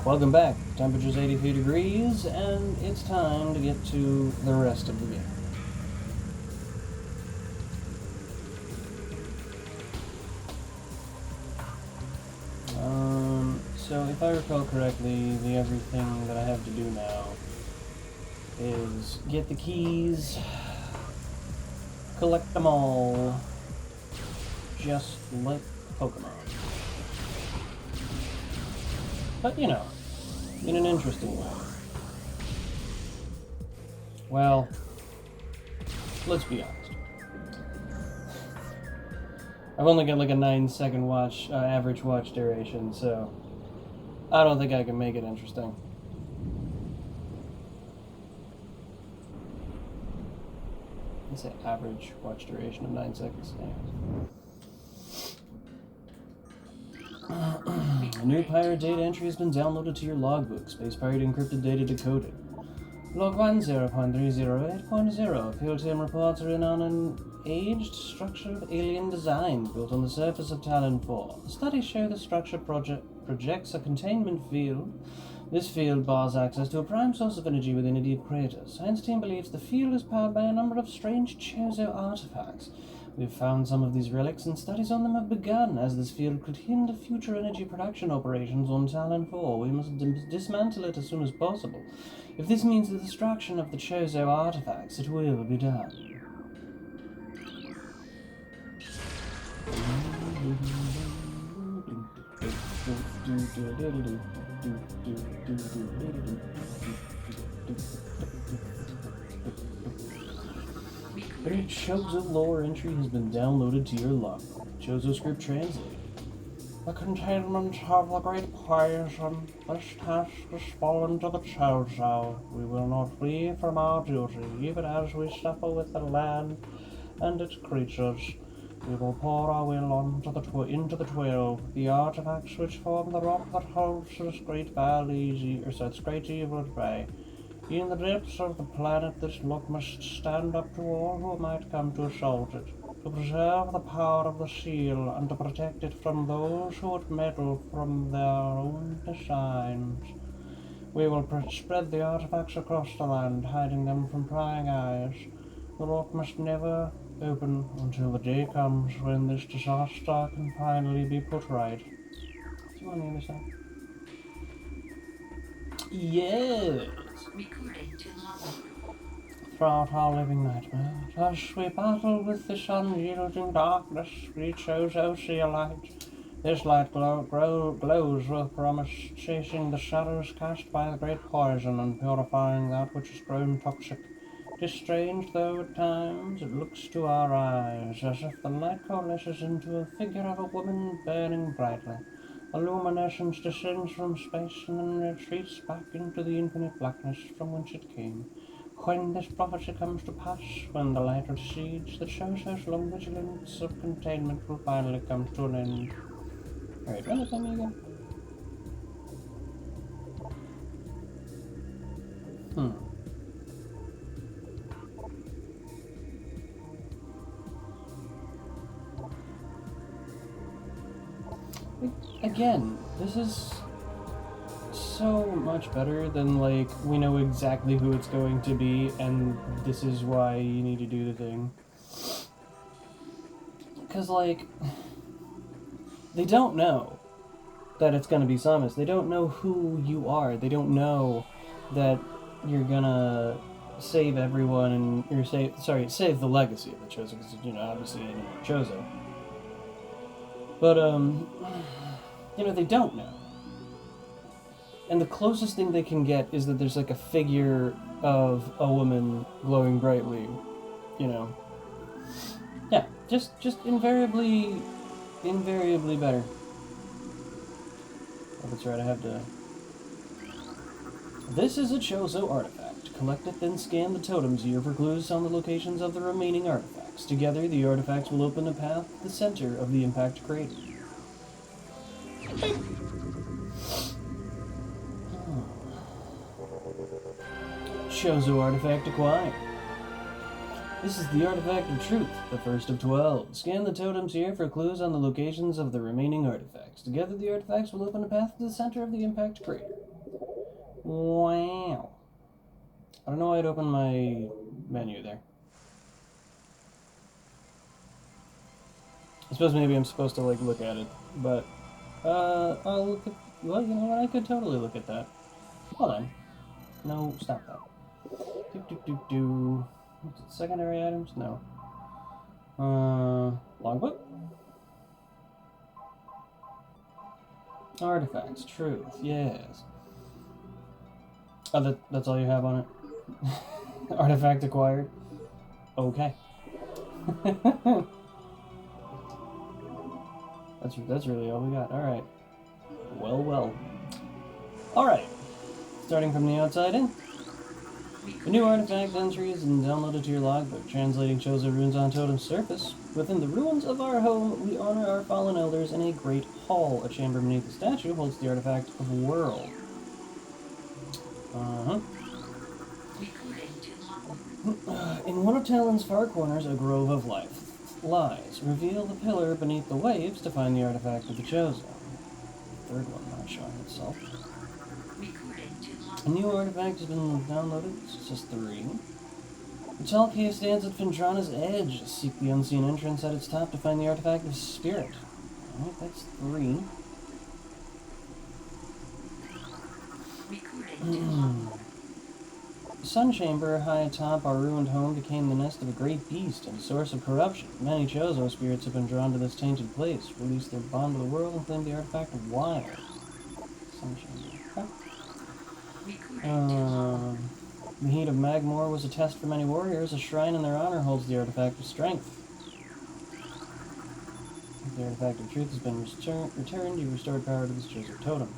Welcome back. Temperature's 83 degrees, and it's time to get to the rest of the game. So if I recall correctly, the everything that I have to do now is get the keys, collect them all, just like Pokemon. But, you know, in an interesting way. Well, let's be honest. I've only got like a 9-second average watch duration, so I don't think I can make it interesting. Let's say average watch duration of 9 seconds. A new pirate data entry has been downloaded to your logbook. Space pirate encrypted data decoded. Log 10.308.0. Field team reports are in on an aged structure of alien design built on the surface of Talon 4. The studies show the structure projects a containment field. This field bars access to a prime source of energy within a deep crater. Science team believes the field is powered by a number of strange Chozo artifacts. We've found some of these relics, and studies on them have begun, as this field could hinder future energy production operations on Talon 4. We must dismantle it as soon as possible. If this means the destruction of the Chozo artifacts, it will be done. A Chozo lore entry has been downloaded to your logbook. Chozo script translated. The containment of the great poison. This task is fallen to the Chozo. We will not flee from our duty, even as we suffer with the land and its creatures. We will pour our will into the 12, the artifacts which form the rock that holds this great great evil at bay. In the depths of the planet, this look must stand up to all who might come to assault it, to preserve the power of the seal, and to protect it from those who would meddle from their own designs. We will spread the artifacts across the land, hiding them from prying eyes. The lock must never open until the day comes when this disaster can finally be put right. See you on the other side. Yes! Recording to logbook. Throughout our living nightmares, as we battle with this unyielding darkness, we Chozo see a light. This light glows with promise, chasing the shadows cast by the great poison and purifying that which has grown toxic. It is strange, though at times it looks to our eyes as if the light coalesces into a figure of a woman burning brightly. The luminescence descends from space and then retreats back into the infinite blackness from whence it came. When this prophecy comes to pass, when the light recedes, the Chozo's long vigilance of containment will finally come to an end. Alright, run it by me again. Again, this is so much better than, like, we know exactly who it's going to be, and this is why you need to do the thing. Because, like, they don't know that it's going to be Samus. They don't know who you are. They don't know that you're gonna save everyone and save the legacy of the Chozo, because, you know, obviously you know Chozo. But, you know, they don't know. And the closest thing they can get is that there's like a figure of a woman glowing brightly, you know. Yeah, just invariably better. Oh, that's right, I have to... This is a Chozo artifact. Collect it, then scan the totems here for clues on the locations of the remaining artifacts. Together, the artifacts will open a path to the center of the impact crater. Chozo artifact acquired. This is the artifact of truth, the first of 12. Scan the totems here for clues on the locations of the remaining artifacts. Together, the artifacts will open a path to the center of the impact crater. Wow. I don't know why it opened my menu there. I suppose maybe I'm supposed to like look at it, but I'll look at. Well, you know what? I could totally look at that. Hold on. No, stop that. Do. What's it? Secondary items? No. Logbook. Artifacts. Truth. Yes. Oh, that's all you have on it. Artifact acquired. Okay. That's really all we got. All right. Well. All right. Starting from the outside in. A new artifact entry is downloaded to your logbook, translating Chozo runes on Totem's surface. Within the ruins of our home, we honor our fallen elders in a great hall. A chamber beneath the statue holds the artifact of World. In one of Talon's far corners, a grove of life lies. Reveal the pillar beneath the waves to find the artifact of the Chozo. Third one not showing itself. A new artifact has been downloaded. It's just 3. The tall cave stands at Fendrana's edge. Seek the unseen entrance at its top to find the artifact of Spirit. Alright, that's 3. The Sun Chamber high atop our ruined home became the nest of a great beast and a source of corruption. Many Chozo spirits have been drawn to this tainted place, released their bond to the world, and claimed the artifact of Wild. Sun Chamber. Okay. The heat of Magmore was a test for many warriors. A shrine in their honor holds the artifact of Strength. The artifact of Truth has been returned. You restored power to this Chozo totem.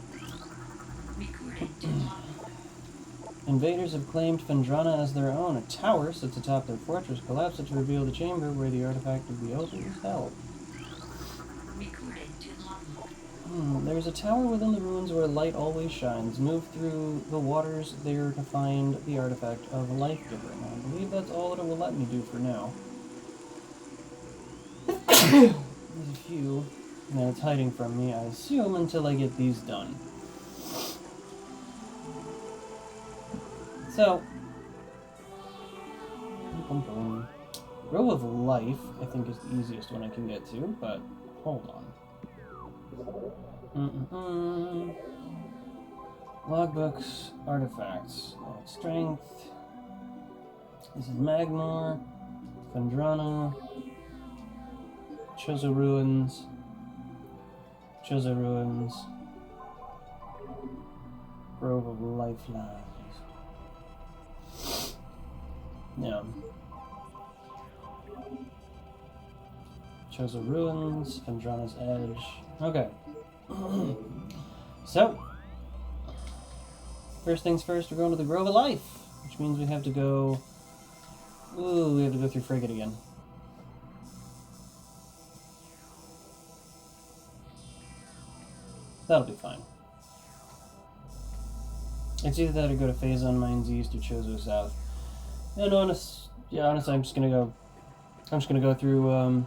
Invaders have claimed Fendrana as their own. A tower sits atop their fortress. Collapse it to reveal the chamber where the artifact of the Elder is held. There's a tower within the ruins where light always shines. Move through the waters there to find the artifact of Life Giver. I believe that's all that it will let me do for now. There's a few that it's hiding from me, I assume, until I get these done. So, Row of Life, I think, is the easiest one I can get to, but hold on. Logbooks, artifacts, Strength. This is Magmore, Fendrana, Chozo Ruins, Grove of Lifelines. Yeah. Chozo Ruins, Fendrana's Edge. Okay. So, first things first, we're going to the Grove of Life, which means we have to go... Ooh, we have to go through Frigate again. That'll be fine. It's either that or go to Phazon Mines East or Chozo South. And honestly, I'm just gonna go through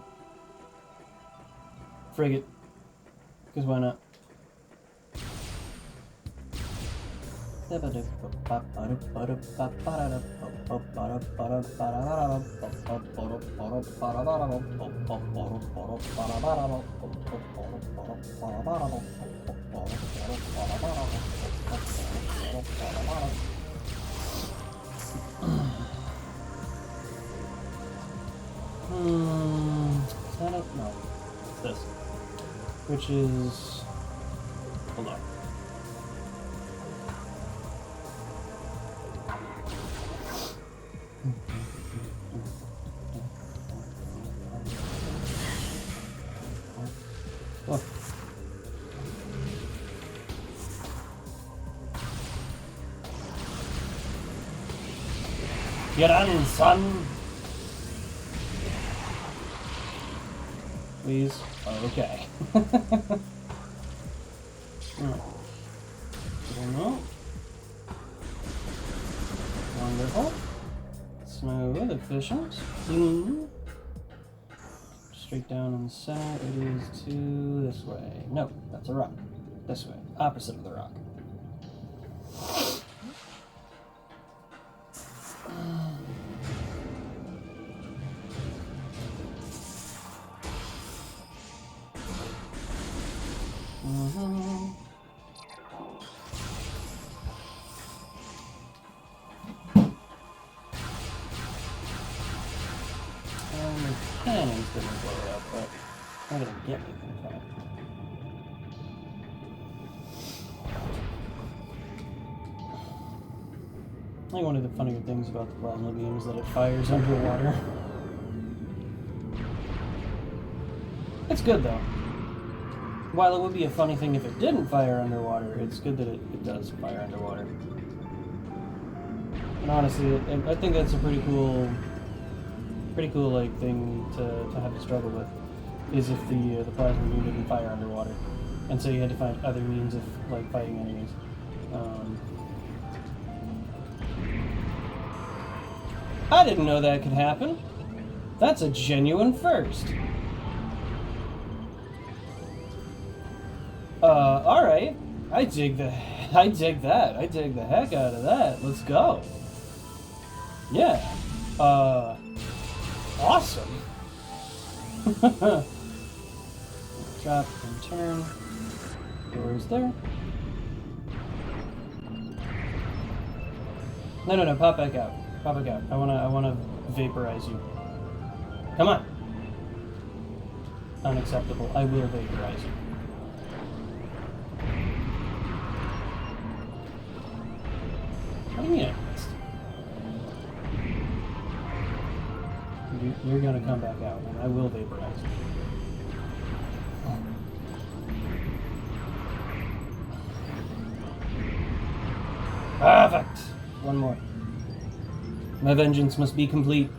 Frigate. Because why not? Is that it? No. It's this. Which is... Hold on. Oh. Get on, son! Please. Okay. Wonderful. Smooth, efficient, clean. Straight down in the center, it is to this way. No, that's a rock. This way. Opposite of the rock. and blow it up, but I'm not gonna get anything from it. I think one of the funnier things about the plasma beam is that it fires underwater. It's good though. While it would be a funny thing if it didn't fire underwater, it's good that it does fire underwater. And honestly, I think that's a pretty cool like thing to have to struggle with, is if the plasma beam didn't fire underwater, and so you had to find other means of like fighting enemies. I didn't know that could happen. That's a genuine first. Alright. I dig that. I dig the heck out of that. Let's go. Yeah. Awesome. Drop and turn. Doors there. No, pop back out. Pop back out. I wanna vaporize you. Come on. Unacceptable. I will vaporize you. What do you mean I missed? You're gonna come back out, and I will vaporize you. Perfect! One more. My vengeance must be complete.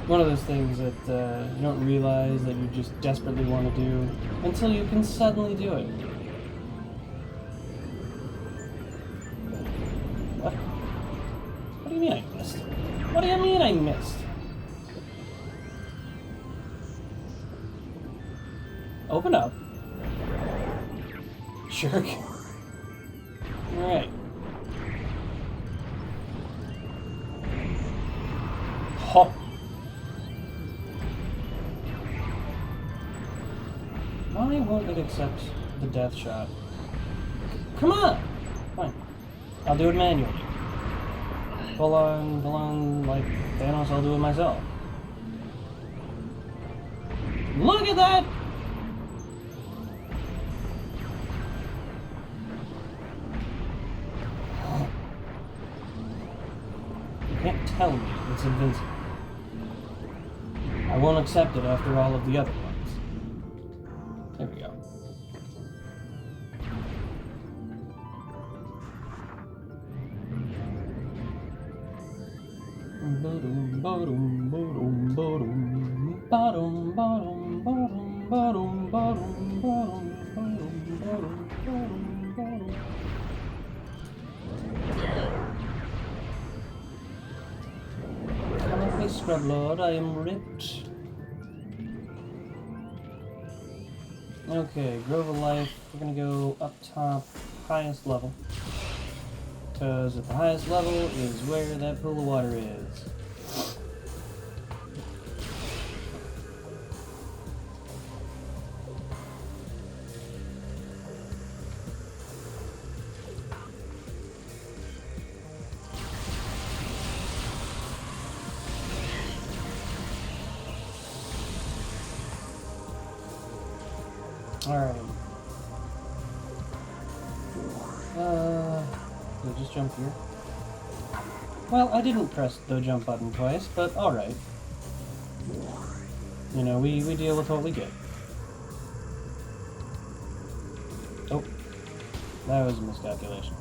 One of those things that you don't realize that you just desperately want to do until you can suddenly do it. What? What do you mean I missed? What do you mean I missed? Open up. Jerk. Alright. Ho. Why won't it accept the death shot? Come on! Fine. I'll do it manually. Full on, like Thanos, I'll do it myself. Look at that! You can't tell me it's invincible. I won't accept it after all of the other ones. There we go. Come with me, Scrub Lord, I am ripped. Okay, Grove of Life, we're gonna go up top, highest level. Because at the highest level is where that pool of water is. Alright. Did I just jump here? Well, I didn't press the jump button twice, but alright. You know, we deal with what we get. Oh. That was a miscalculation.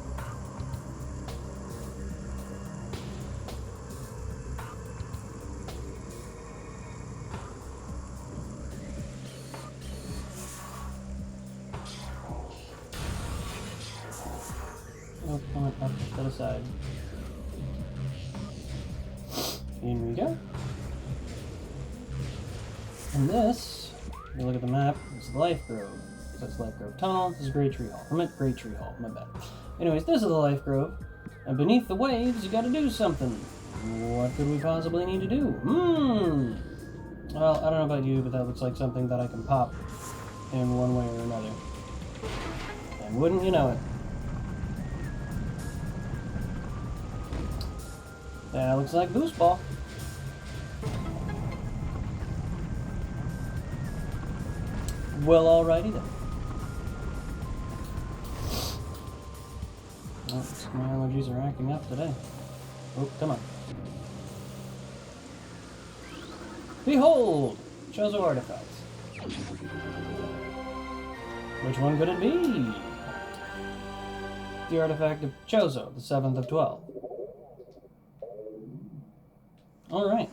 Oh, come on, up to the side. In we go. And this, if you look at the map, it's the Life Grove. So that's Life Grove Tunnel, this is Great Tree Hall. I meant Great Tree Hall, my bad. Anyways, this is the Life Grove. And beneath the waves, you gotta do something. What could we possibly need to do? Well, I don't know about you, but that looks like something that I can pop in one way or another. And wouldn't you know it, That looks like Boost Ball. Well, alrighty then. Oops, my allergies are acting up today. Oh, come on. Behold! Chozo artifacts. Which one could it be? The artifact of Chozo, the 7th of 12. Alright.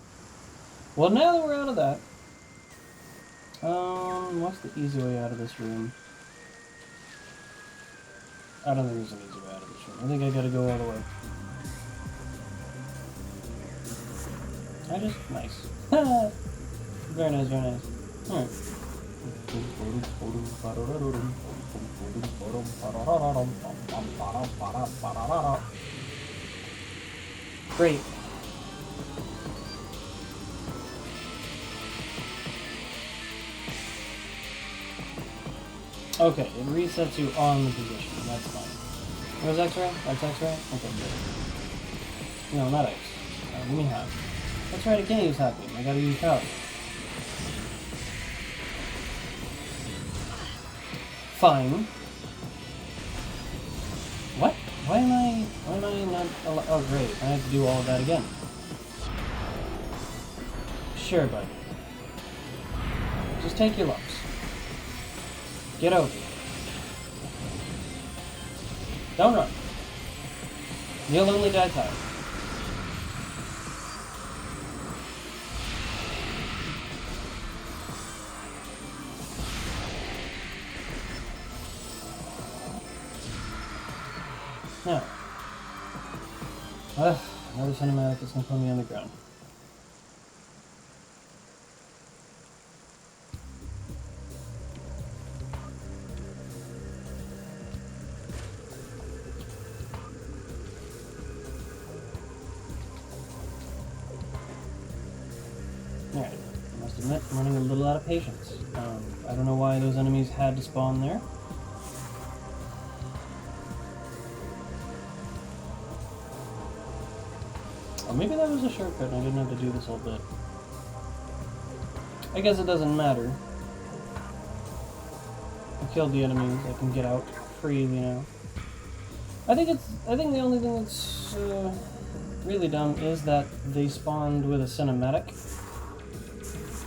Well, now that we're out of that, what's the easy way out of this room? I don't think there's an easy way out of this room. I think I gotta go all the way. Nice. Very nice, very nice. Alright. Great. Okay, it resets you on the position. That's fine. Where's X-ray? That's X-ray? Okay, good. No, not X. Give me half. That's right, I can't use half beam. I gotta use power. Fine. What? Why am I not... Oh, great. I have to do all of that again. Sure, buddy. Just take your lumps. Get over it. Don't run. You'll only die tired. Now. Another cinematic that's gonna put me on the ground. Alright, I must admit, I'm running a little out of patience. I don't know why those enemies had to spawn there. Or maybe that was a shortcut and I didn't have to do this whole bit. I guess it doesn't matter. I killed the enemies, I can get out freely now. I think the only thing that's really dumb is that they spawned with a cinematic.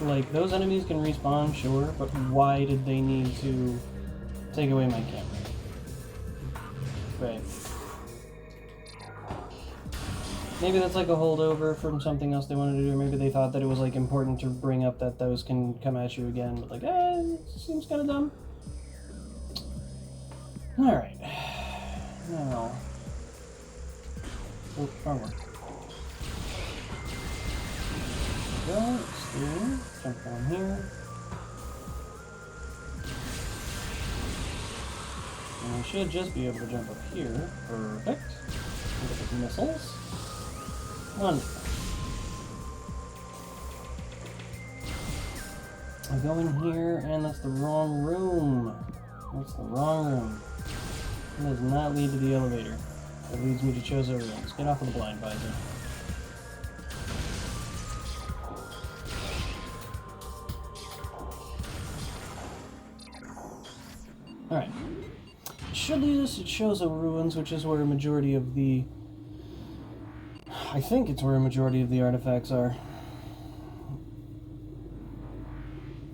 Like, those enemies can respawn, sure, but why did they need to take away my camera? Right. Maybe that's like a holdover from something else they wanted to do, or maybe they thought that it was like important to bring up that those can come at you again, but like, it seems kind of dumb. Alright. Now. Oh, wrong one. Go, steam, jump down here. And I should just be able to jump up here. Perfect. Look at the missiles. Wonderful. I go in here, and that's the wrong room. That's the wrong room. It does not lead to the elevator. It leads me to Chozo rooms. Get off of the blind visor. Alright. It should lead us to Chozo ruins, which is where a majority of the... I think it's where a majority of the artifacts are.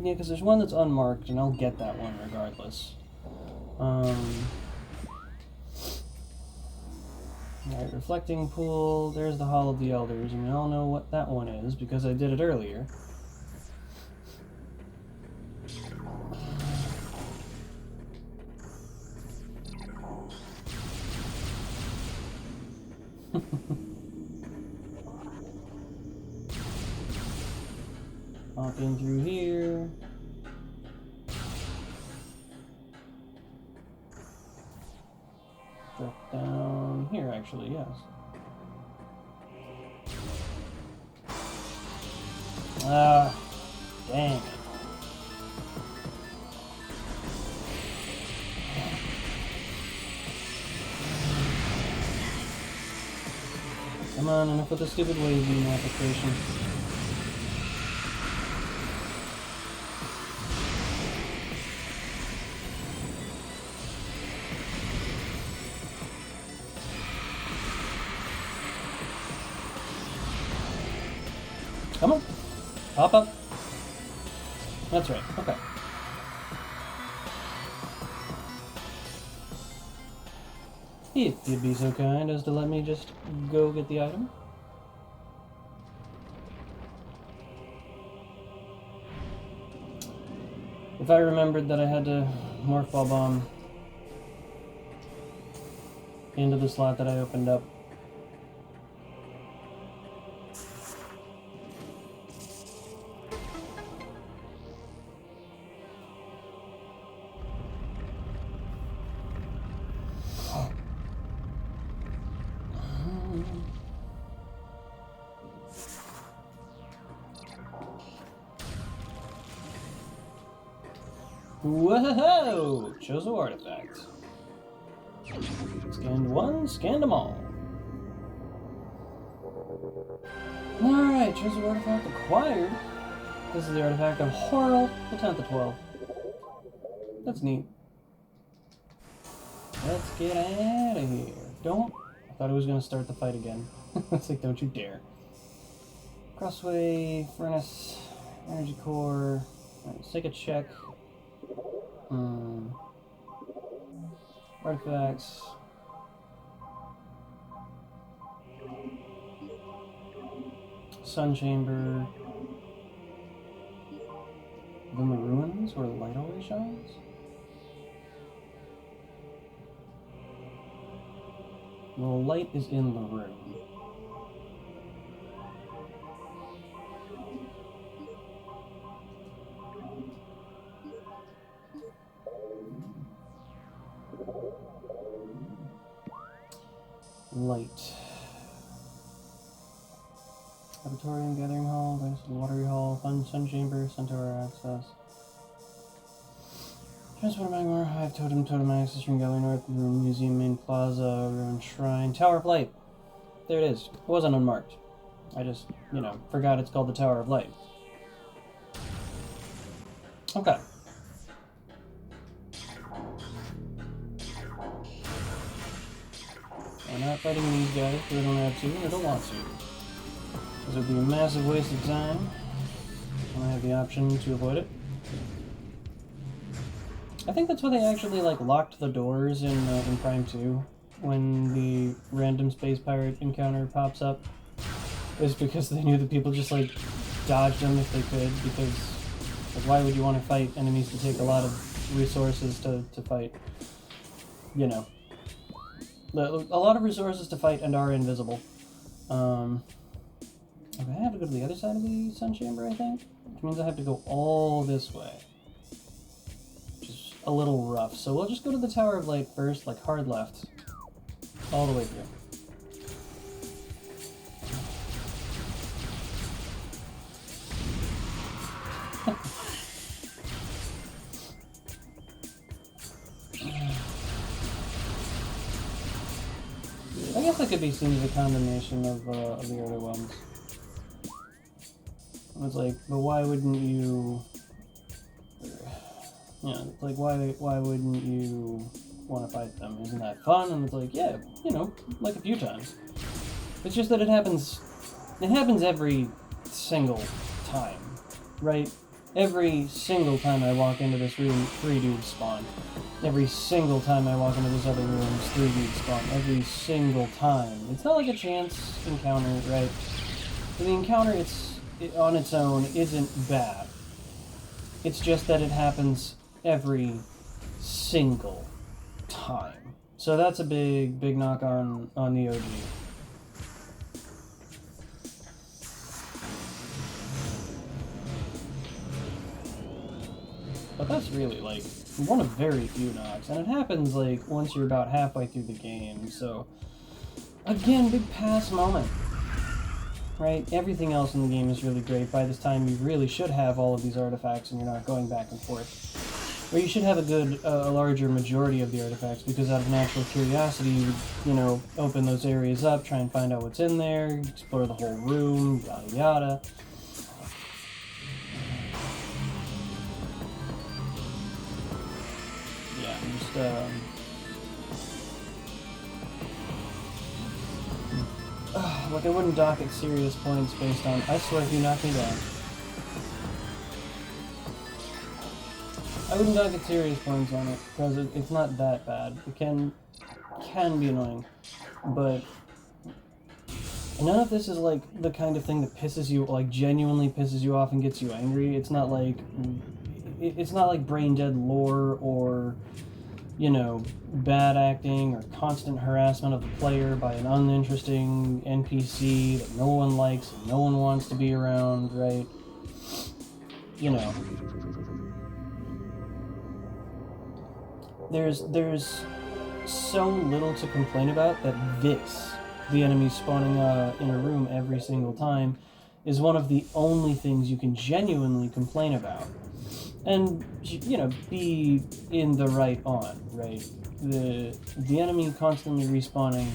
Yeah, because there's one that's unmarked, and I'll get that one regardless. Alright, reflecting pool, there's the Hall of the Elders, and we all know what that one is, because I did it earlier. Hop in through here. Drop down here, actually, yes. Ah, dang it. Come Come on, enough with the stupid wave beam application. Come on. Hop up. That's right. Okay. If you'd be so kind as to let me just go get the item. If I remembered that I had to morph ball bomb into the slot that I opened up. Whoa! Chozo artifact. Scanned one, scanned them all. Alright, Chozo artifact acquired. This is the artifact of Horror, the 10th of 12. That's neat. Let's get out of here. Don't. I thought it was going to start the fight again. It's like, don't you dare. Crossway, furnace, energy core. Alright, let's take a check. Artifacts. Sun chamber. In the ruins where the light always shines? The light is in the room. Light. Auditorium, gathering hall, watery hall, sun chamber, centaur access. Transport Magmar, hive, totem access room, gallery north, room, museum, main plaza, ruined shrine, tower of light. There it is. It wasn't unmarked. I just, forgot it's called the Tower of Light. Okay. I'm not fighting these guys, because I don't have to, and I don't want to. This would be a massive waste of time, and I have the option to avoid it. I think that's why they actually, locked the doors in Prime 2, when the random space pirate encounter pops up, is because they knew that people just, dodged them if they could, because, why would you want to fight enemies that take a lot of resources to fight? A lot of resources to fight and are invisible. Okay, I have to go to the other side of the sun chamber, I think, which means I have to go all this way, which is a little rough. So we'll just go to the Tower of Light first, hard left, all the way through. I guess that could be seen as a combination of the other ones. It's but why wouldn't you... why wouldn't you want to fight them? Isn't that fun? And it's yeah, a few times. It's just that it happens every single time, right? Every single time I walk into this room, 3 dudes spawn. Every single time I walk into this other room, 3 dudes spawn. Every single time. It's not like a chance encounter, right? The encounter, on its own, isn't bad. It's just that it happens every single time. So that's a big knock on the OG. But that's really, one of very few knocks. And it happens, once you're about halfway through the game. So, again, big pass moment. Right? Everything else in the game is really great. By this time, you really should have all of these artifacts and you're not going back and forth. Or you should have a good, a larger majority of the artifacts, because out of natural curiosity, you would, you know, open those areas up, try and find out what's in there, explore the whole room, yada yada. Yeah, just, like I wouldn't dock at serious points based on, I swear if you knock me down. I wouldn't dock at serious points on it, because it's not that bad. It can be annoying, but none of this is like the kind of thing that pisses you, like genuinely pisses you off and gets you angry. It's not like brain dead lore or, you know, bad acting or constant harassment of the player by an uninteresting NPC that no one likes and no one wants to be around, right? You know. There's so little to complain about that the enemy spawning in a room every single time, is one of the only things you can genuinely complain about. And, you know, be in the right on, right? The enemy constantly respawning,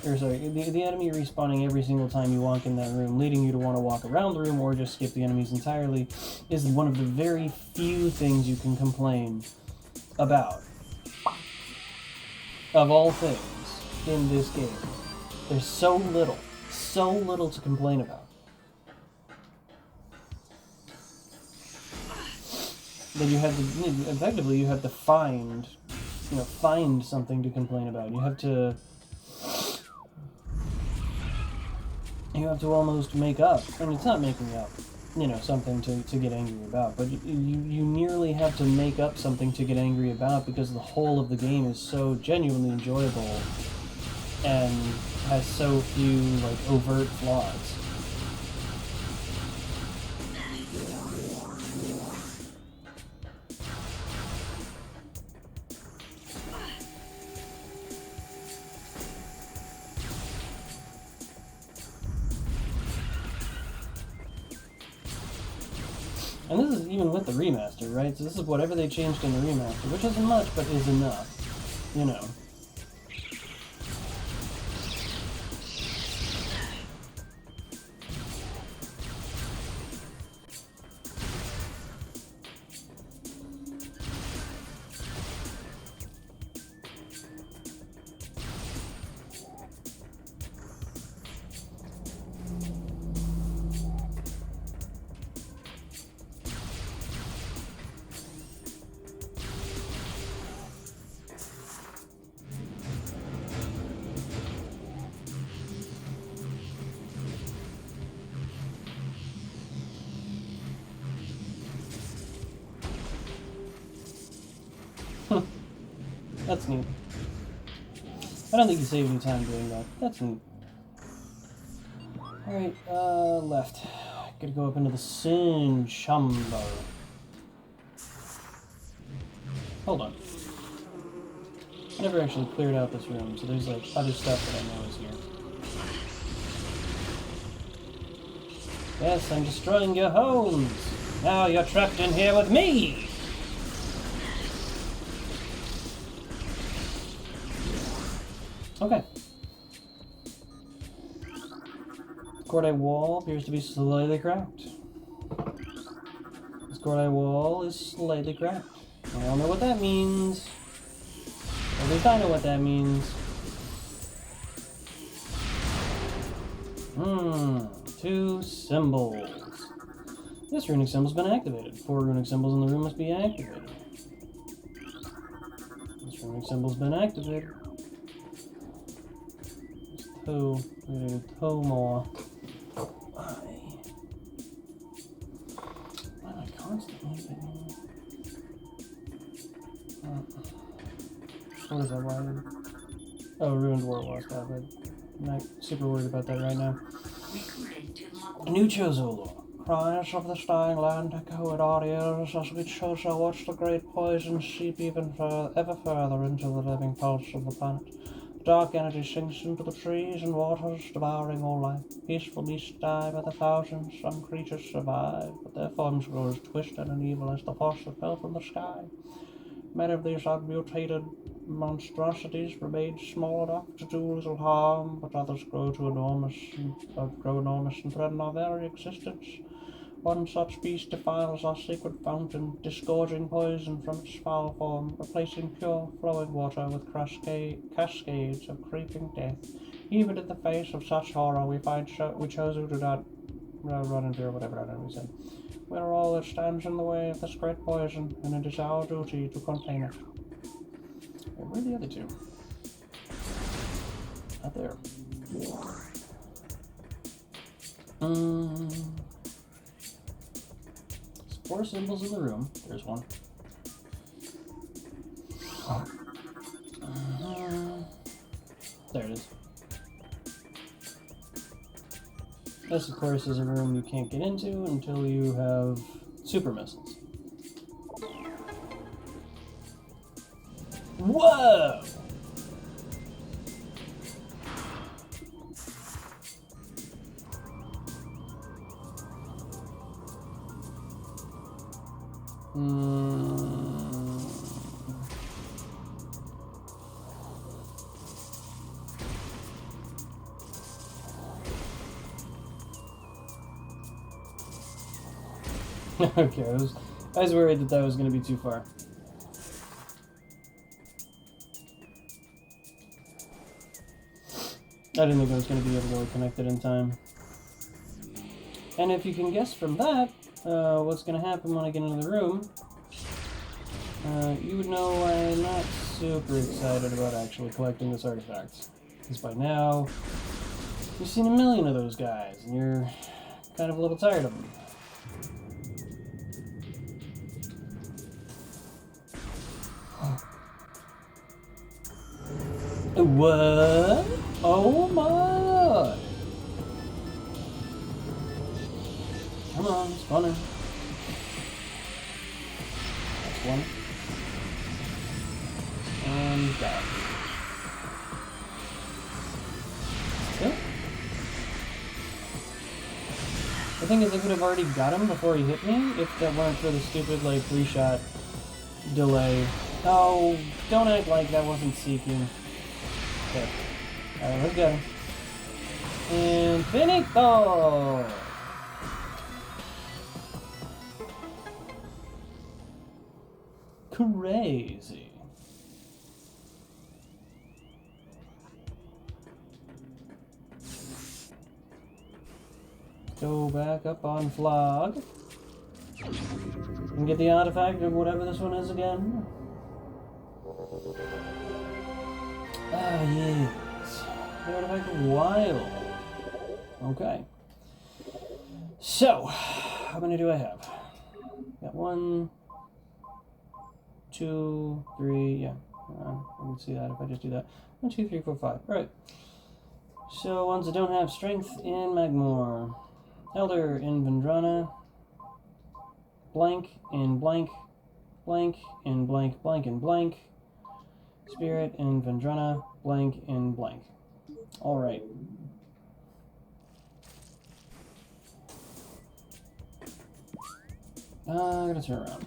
or sorry, the enemy respawning every single time you walk in that room, leading you to want to walk around the room or just skip the enemies entirely, is one of the very few things you can complain about. Of all things in this game, there's so little to complain about. That you have to, effectively, you have to find something to complain about. You have to almost make up, and it's not making up, you know, something to get angry about, but you nearly have to make up something to get angry about, because the whole of the game is so genuinely enjoyable and has so few, like, overt flaws. And this is even with the remaster, right? So this is whatever they changed in the remaster, which isn't much, but is enough, you know. That's neat. I don't think you save any time doing that. That's neat. Alright, left. Gotta go up into the Sin Chamber. Hold on. I never actually cleared out this room, so there's like other stuff that I know is here. Yes, I'm destroying your homes! Now you're trapped in here with me! Okay. Cordite wall appears to be slightly cracked. This cordite wall is slightly cracked. I don't know what that means. At least I know what that means. 2 symbols. This runic symbol's been activated. 4 runic symbols in the room must be activated. This runic symbol's been activated. We're gonna do 2 more. Why am I constantly thinking? What is that wired? Oh, ruined war stuff. I'm not super worried about that right now. A new Chozo law. Cries of the dying land echo in our ears as we Chozo watch the great poison seep ever further into the living pulse of the planet. Dark energy sinks into the trees and waters, devouring all life. Peaceful beasts die by the thousands. Some creatures survive, but their forms grow as twisted and evil as the horse that fell from the sky. Many of these mutated monstrosities remain small enough to do little harm, but others grow enormous and threaten our very existence. One such beast defiles our sacred fountain, disgorging poison from its foul form, replacing pure flowing water with cascades of creeping death. Even in the face of such horror, we Chozo do not run in fear, whatever that we said. We are all that stands in the way of this great poison, and it is our duty to contain it. Wait, where are the other two? Not there. Four symbols in the room. There's one. There it is. This, of course, is a room you can't get into until you have super missiles. Whoa! Okay, I was worried that was going to be too far. I didn't think I was going to be able to connect it in time. And if you can guess from that, what's going to happen when I get into the room, you would know I'm not super excited about actually collecting this artifact. Because by now, you've seen a million of those guys, and you're kind of a little tired of them. What? Oh my! Come on, spawner. That's one. And got it. Okay. The thing is, I could have already got him before he hit me if that weren't for the stupid, like, 3-shot delay. Oh, don't act like that wasn't seeking. Okay. Alright, let's go. Infinito! Crazy. Go back up on Flog. And get the artifact of whatever this one is again. Ah, yes. The artifact of Wild. Okay. So, how many do I have? Got 1, 2, 3, yeah. I can see that if I just do that. 1, 2, 3, 4, 5. Alright. So, ones that don't have strength in Magmore. Elder in Vendrana. Blank in blank. Blank in blank, blank in blank. Spirit in Vendrana. Blank in blank. Alright. I'm gonna turn around.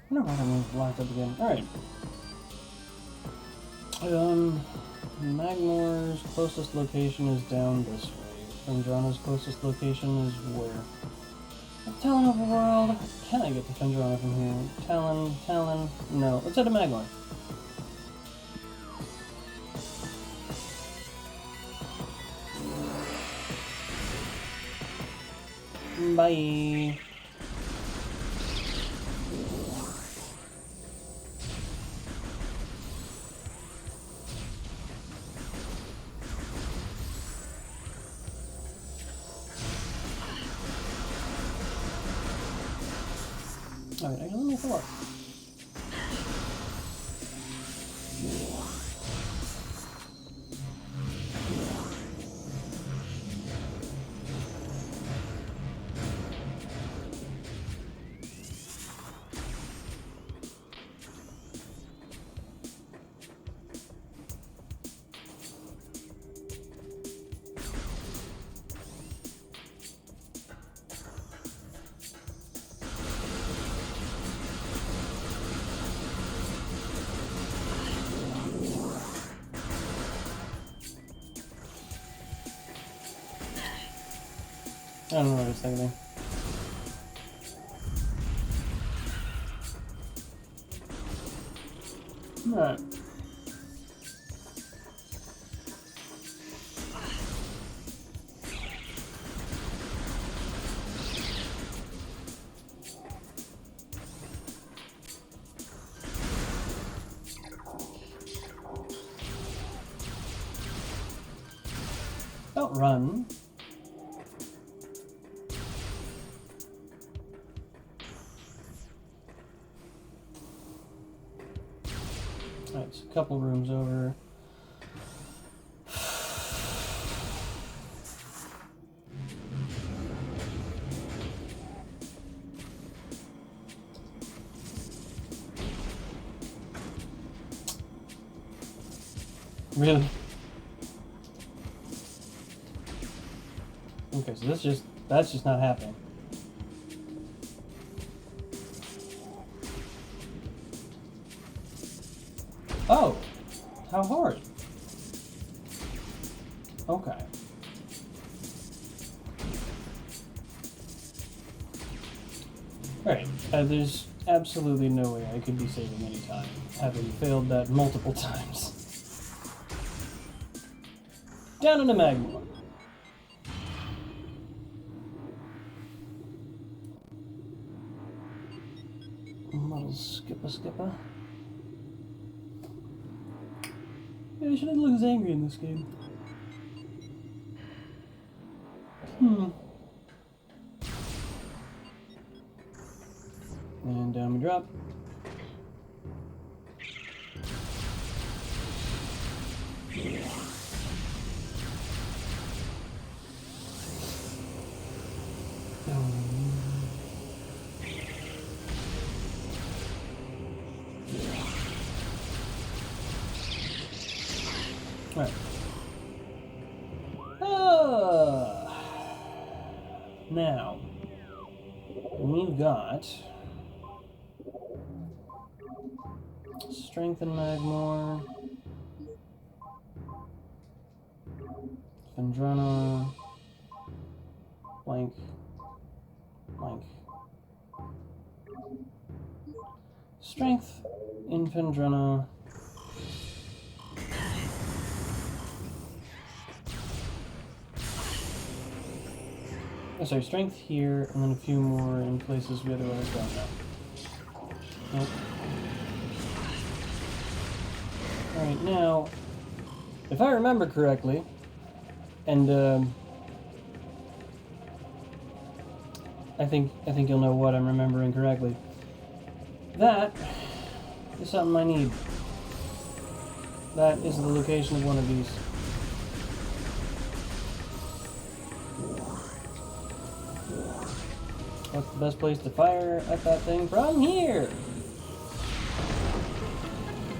I wonder why that one's blocked up again. Alright. Magmore's closest location is down this way. Fendrana's closest location is where? Talon Overworld. Can I get to Fendrana from here? Talon. No. Let's head to Magmore. Bye. Alright, I got only 4. I don't know what I was thinking. Alright. Don't run. Alright, it's a couple rooms over. Really? Okay, so that's just not happening. Oh! How hard? Okay. Alright, there's absolutely no way I could be saving any time, having failed that multiple times. Down in the magma. Little skipper. Maybe I shouldn't look as angry in this game. And down we drop. Right. Now, we've got Strength and Magmore, Vendrana, blank. Strength in Vendrana. Oh, sorry, strength here, and then a few more in places we otherwise don't know. Nope. Alright, now, if I remember correctly, and I think you'll know what I'm remembering correctly. That is something I need. That is the location of one of these. What's the best place to fire at that thing? From here!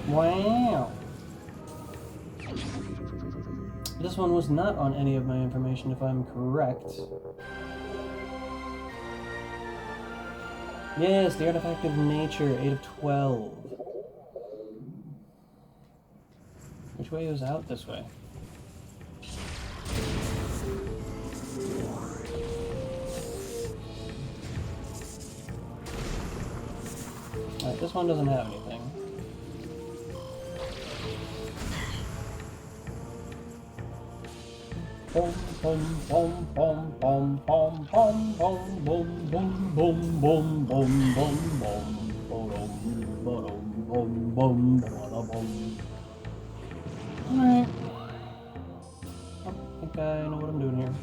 Wow! This one was not on any of my information, if I'm correct. Yes, the Artifact of Nature, 8 of 12. Which way is out? This way. Alright, this one doesn't have anything. Boom, boom, boom, boom, boom, boom, boom, boom, boom, boom, boom, boom, boom, boom, boom, boom. Alright. I think I know what I'm doing here.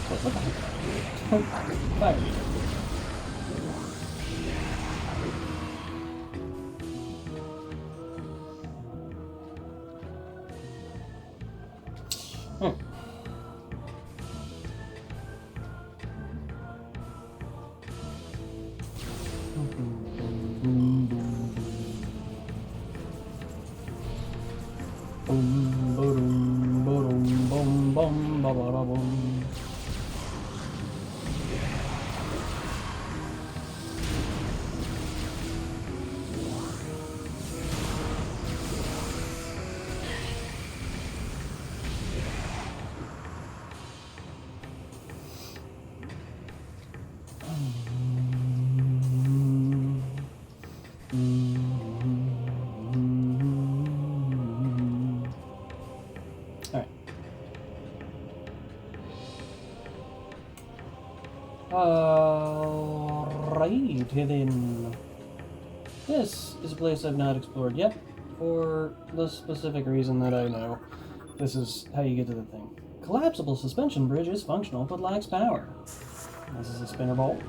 What the heck? Fire. down. Alright, then. This is a place I've not explored yet, for the specific reason that I know this is how you get to the thing. Collapsible suspension bridge is functional but lacks power. This is a spinner bolt.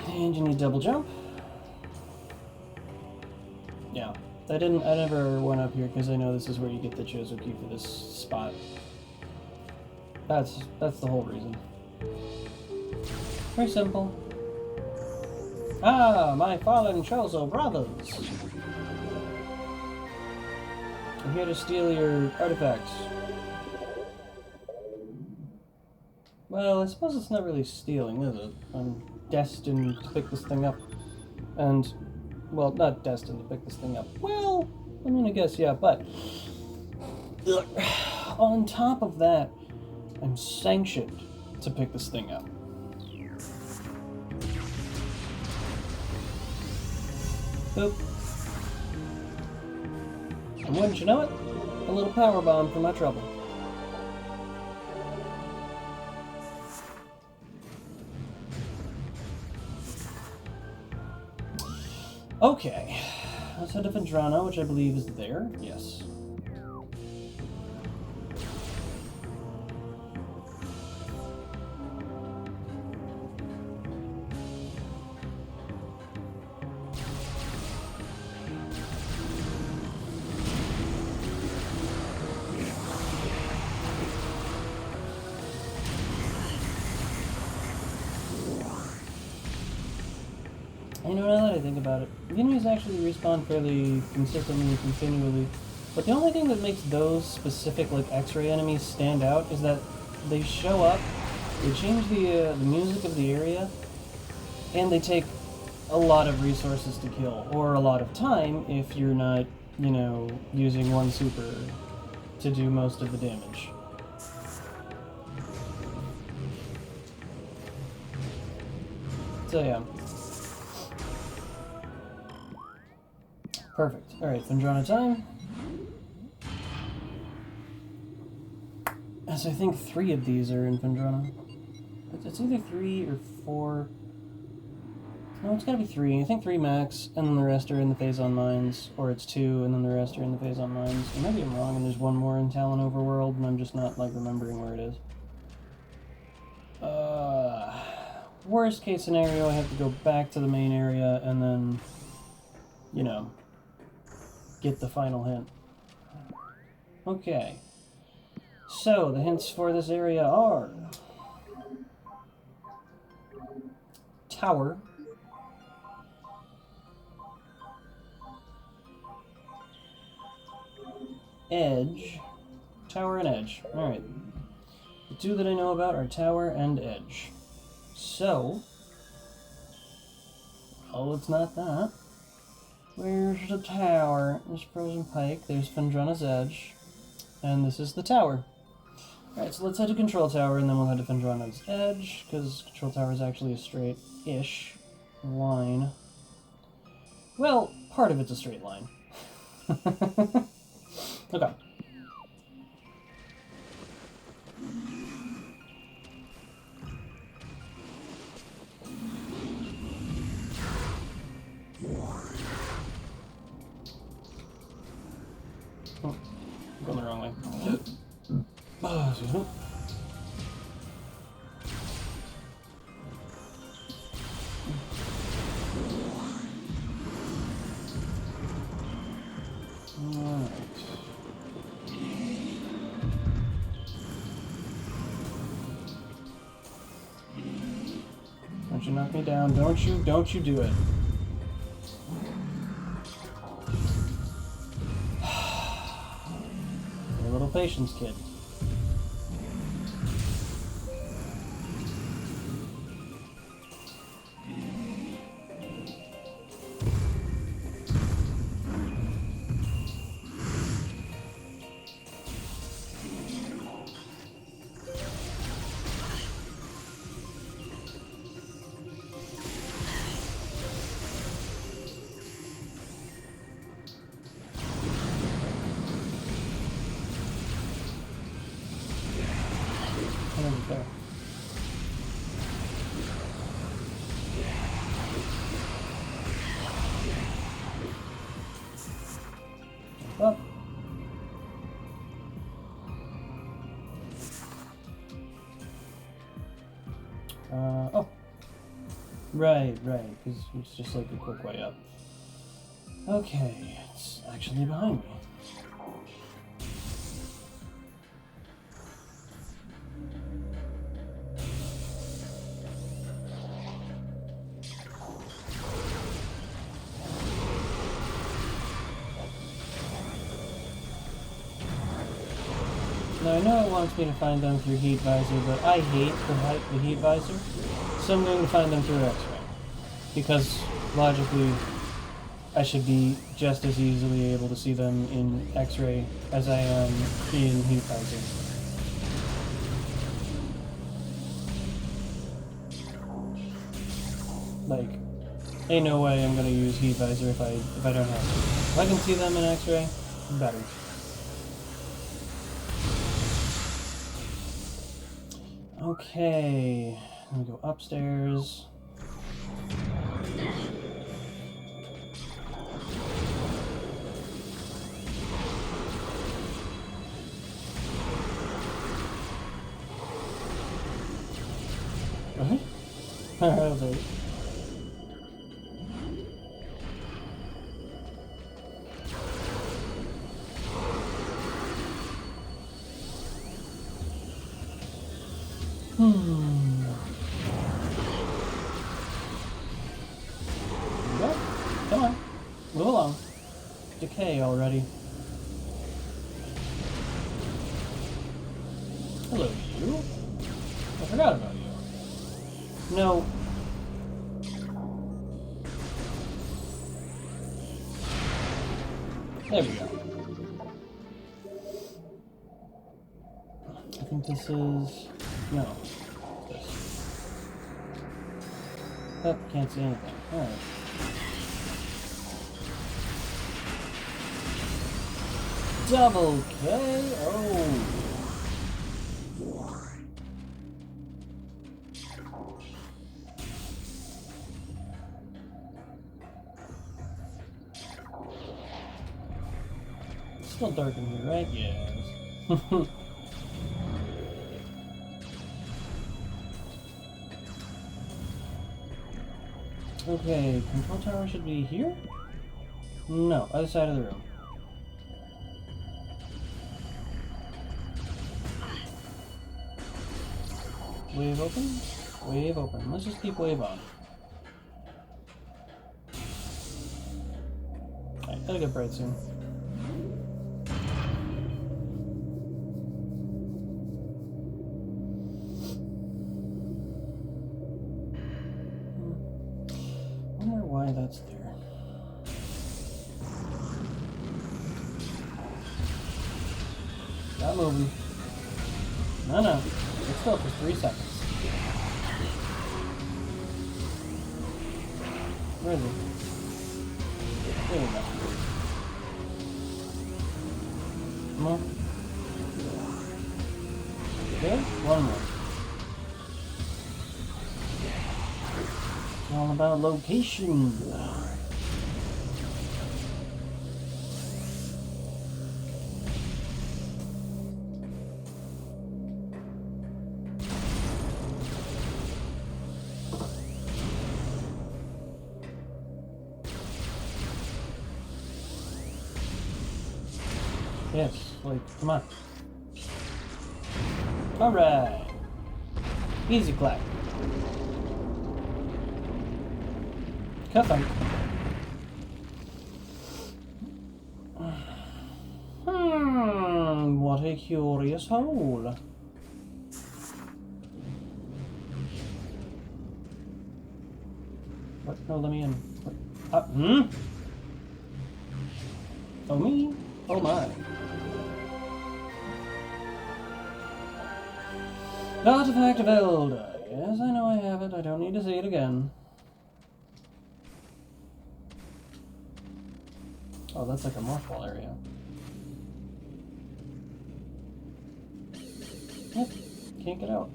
And you need double jump. Yeah. I never went up here because I know this is where you get the Chozo Key for this spot. That's the whole reason. Very simple. Ah, my fallen Chozo brothers! I'm here to steal your artifacts. Well, I suppose it's not really stealing, is it? I'm destined to pick this thing up. And, well, not destined to pick this thing up. Well, I mean, I guess, yeah, but on top of that, I'm sanctioned to pick this thing up. Boop. And wouldn't you know it? A little power bomb for my trouble. Okay. Let's head to Vendrana, which I believe is there. Yes. You know, now that I think about it, the enemies actually respawn fairly consistently and continually, but the only thing that makes those specific, like, X-ray enemies stand out is that they show up, they change the music of the area, and they take a lot of resources to kill, or a lot of time if you're not, you know, using one super to do most of the damage. So yeah. Perfect. Alright, Vendrana time. So I think 3 of these are in Vendrana. It's either 3 or 4. No, it's gotta be 3. I think 3 max, and then the rest are in the Phazon Mines. Or it's 2, and then the rest are in the Phazon Mines. Or maybe I'm wrong, and there's one more in Talon Overworld, and I'm just not, like, remembering where it is. Worst case scenario, I have to go back to the main area, and then, you know, get the final hint. Okay. So, the hints for this area are... Tower. Edge. Tower and Edge. Alright. The 2 that I know about are Tower and Edge. So... Oh, it's not that. Where's the tower? There's Frozen Pike, there's Vendrana's Edge, and this is the tower. Alright, so let's head to Control Tower, and then we'll head to Vendrana's Edge, because Control Tower is actually a straight-ish line. Well, part of it's a straight line. Okay. Oh, I'm going the wrong way. Excuse me. Alright. Don't you knock me down. Don't you do it. patience, kid. There. Up. Oh. Right, because it's just like a quick way up. Okay, it's actually behind me. Now I know it wants me to find them through heat visor, but I hate the heat visor, so I'm going to find them through X-ray. Because, logically, I should be just as easily able to see them in X-ray as I am in heat visor. Like, ain't no way I'm gonna use heat visor if I don't have to. If I can see them in X-ray, better. Okay, let me go upstairs. Really? Alright, okay. Yep. Come on. Move along. Decay already. Hello, you. I forgot about you. No. There we go. I think this is... No. This. Oh, can't see anything. Alright. Double KO! It's still dark in here, right? Yes. Okay, control tower should be here? No, other side of the room. Wave open? Wave open. Let's just keep wave on. Alright, gotta get bright soon. Wonder why that's there. Stop moving. No. It's still for 3 seconds. Where is it? There we go. Come on. Good? One more. It's all about location. Yes, like, come on. Alright. Easy clap. Have fun. What a curious hole. What? No, let me in. What? Oh, me? Oh, my. The artifact of Elder. Yes, I know I have it. I don't need to see it again. Oh, that's like a morphball area. Yep, can't get out.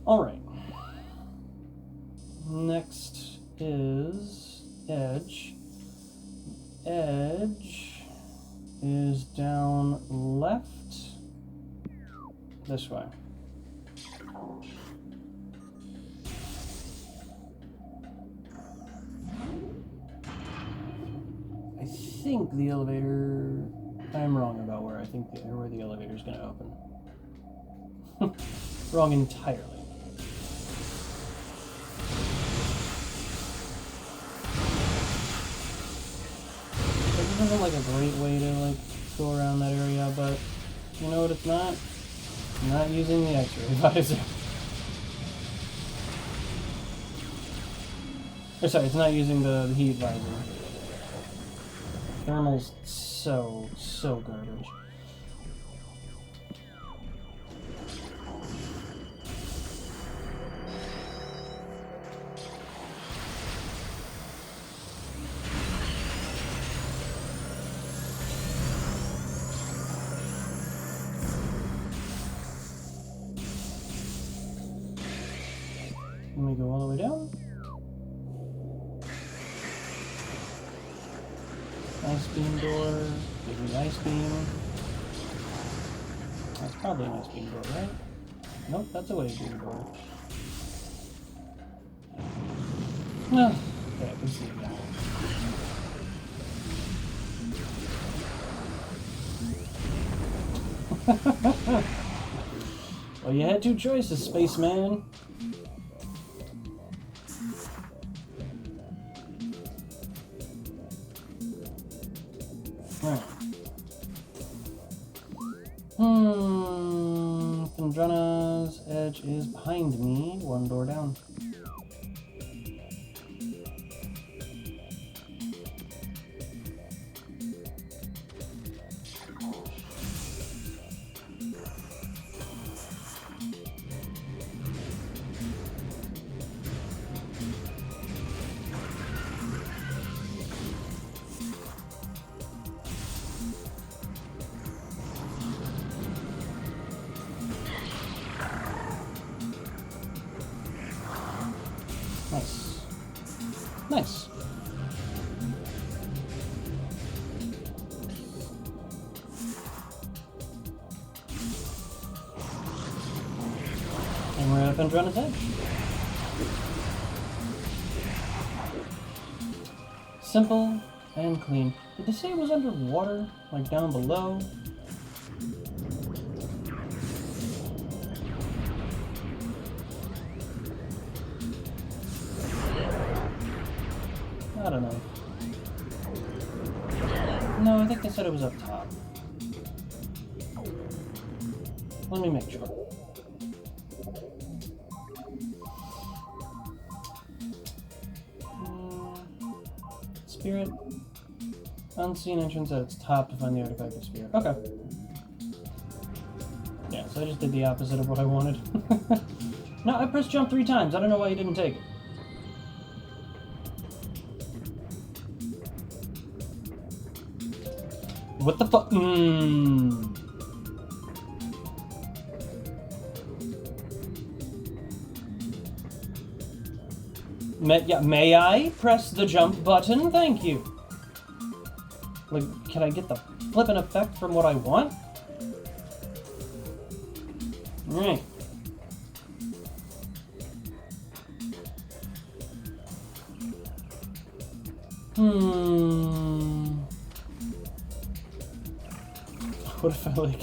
Alright. Next is Edge. Edge is down left. This way. I think the elevator... I'm wrong about where I think where the elevator is going to open. Wrong entirely. This isn't like a great way to like go around that area, but you know what it's not? I'm not using the X-ray visor. Or sorry, it's not using the heat visor. Thermal's so garbage. Let me go all the way down. Ice beam door. Give me ice beam. That's probably an ice beam door, right? Nope, that's a wave beam door. No. Okay, I can see it now. Well, you had two choices, spaceman. Right. Phendrana's edge is behind me, one door down. Nice. Nice. And we're at Phendrana's edge. Simple and clean. Did they say it was underwater? Like down below? I don't know. No, I think they said it was up top. Let me make sure. Spirit. Unseen entrance at its top to find the artifact of spirit. Okay. Yeah, so I just did the opposite of what I wanted. No, I pressed jump 3 times. I don't know why you didn't take it. What the fuck? May I press the jump button? Thank you. Like, can I get the flippin' effect from what I want? Alright. What if I like...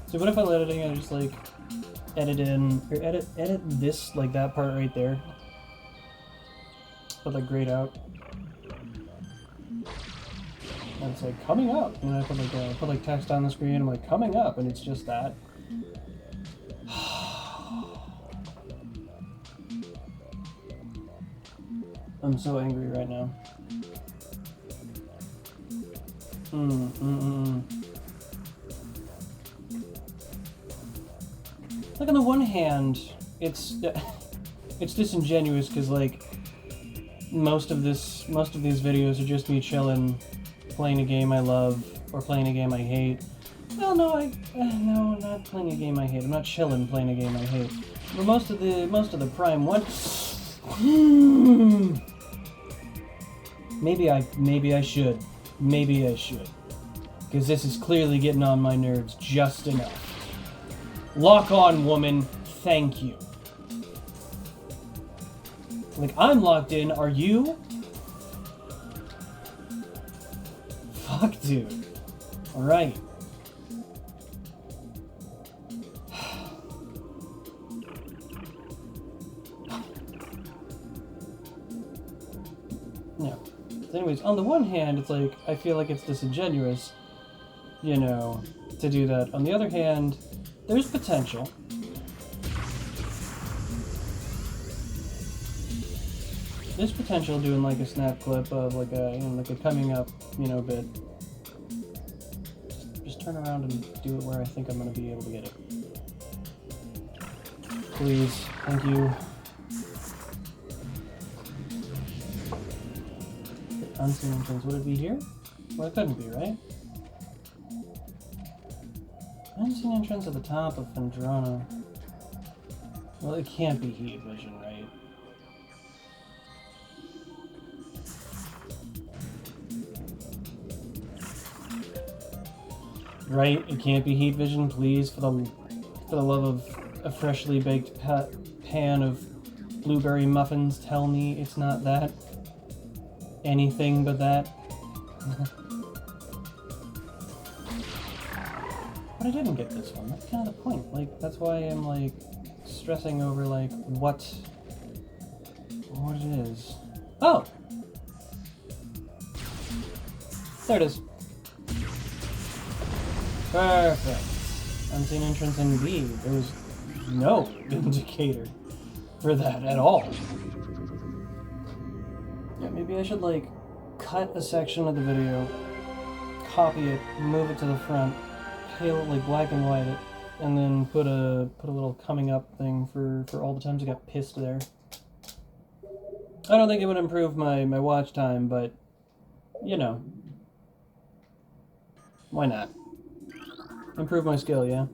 So what if I let it in and just like edit in, or edit this, like that part right there, but like grayed out. And it's like, coming up. And I put like text on the screen, I'm like, coming up, and it's just that. I'm so angry right now. Like, on the one hand, it's disingenuous because, like, most of these videos are just me chilling, playing a game I love or playing a game I hate. Well, no, no, I'm not playing a game I hate. I'm not chilling playing a game I hate. But most of the prime one. Maybe I should. Maybe I should. Because this is clearly getting on my nerves just enough. Lock on, woman. Thank you. Like, I'm locked in. Are you? Fuck, dude. Alright. No. So anyways, on the one hand, it's like, I feel like it's disingenuous, you know, to do that. On the other hand, there's potential. There's potential doing like a snap clip of like a, you know, like a coming up, you know, bit. Just turn around and do it where I think I'm gonna be able to get it. Please, thank you. Unseen entrance, would it be here? Well, it couldn't be, right? Unseen entrance at the top of Phendrana. Well, it can't be heat vision, right? Right? It can't be heat vision, please, for the love of a freshly baked pan of blueberry muffins, tell me it's not that. Anything but that. But I didn't get this one. That's kind of the point. Like, that's why I'm, like, stressing over, like, what it is. Oh! There it is. Perfect. Unseen entrance indeed. There was no indicator for that at all. Yeah, maybe I should, like, cut a section of the video, copy it, move it to the front, pale it, like, black and white it, and then put a little coming up thing for all the times I got pissed there. I don't think it would improve my watch time, but, you know, why not? Improve my skill, yeah?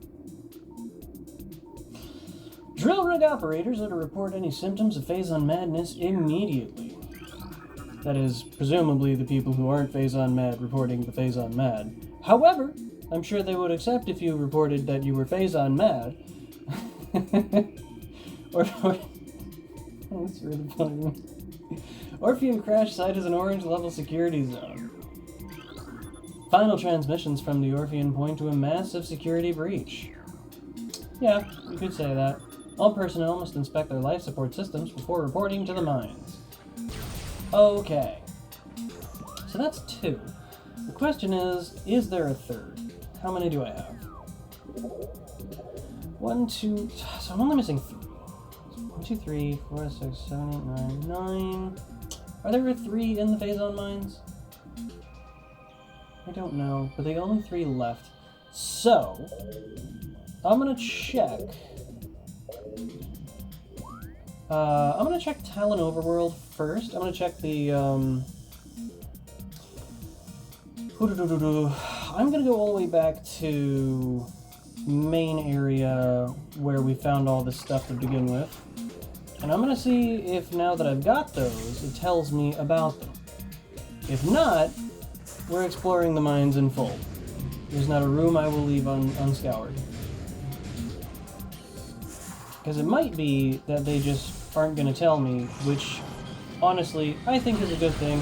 Drill rig operators are to report any symptoms of phase-on madness immediately. That is, presumably the people who aren't phase-on mad reporting the phase-on mad. However, I'm sure they would accept if you reported that you were phase-on mad. or that's really funny. Orpheum crash site is an orange level security zone. Final transmissions from the Orpheum point to a massive security breach. Yeah, you could say that. All personnel must inspect their life support systems before reporting to the mines. Okay. So that's 2. The question is there a third? How many do I have? 1, 2... So I'm only missing 3. 1, 2, 3, 4, 6, 7, 8, 9, 9... Are there 3 in the phase-on mines? I don't know, but there are only 3 left. So, I'm gonna check... I'm gonna check Talon Overworld first. I'm gonna check the, I'm gonna go all the way back to main area where we found all this stuff to begin with. And I'm gonna see if now that I've got those, it tells me about them. If not, we're exploring the mines in full. There's not a room I will leave unscoured. Because it might be that they just aren't going to tell me, which, honestly, I think is a good thing.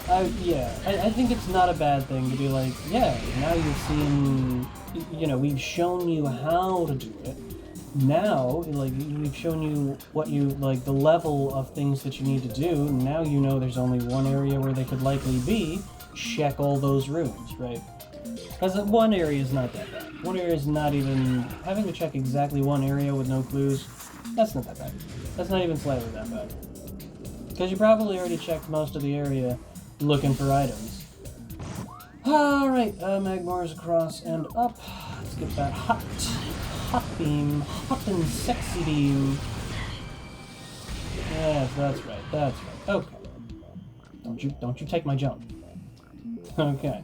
I think it's not a bad thing to be like, yeah, now you've seen, you know, we've shown you how to do it. now, like, we've shown you what you, like, the level of things that you need to do. Now you know there's only one area where they could likely be. Check all those rooms, right? Because one area is not that bad. One area is not even... Having to check exactly one area with no clues, that's not that bad. That's not even slightly that bad. Because you probably already checked most of the area looking for items. Alright, Magmar's across and up. Let's get that hot beam. Hot and sexy beam. Yes, that's right, that's right. Okay. Don't you take my jump. Okay.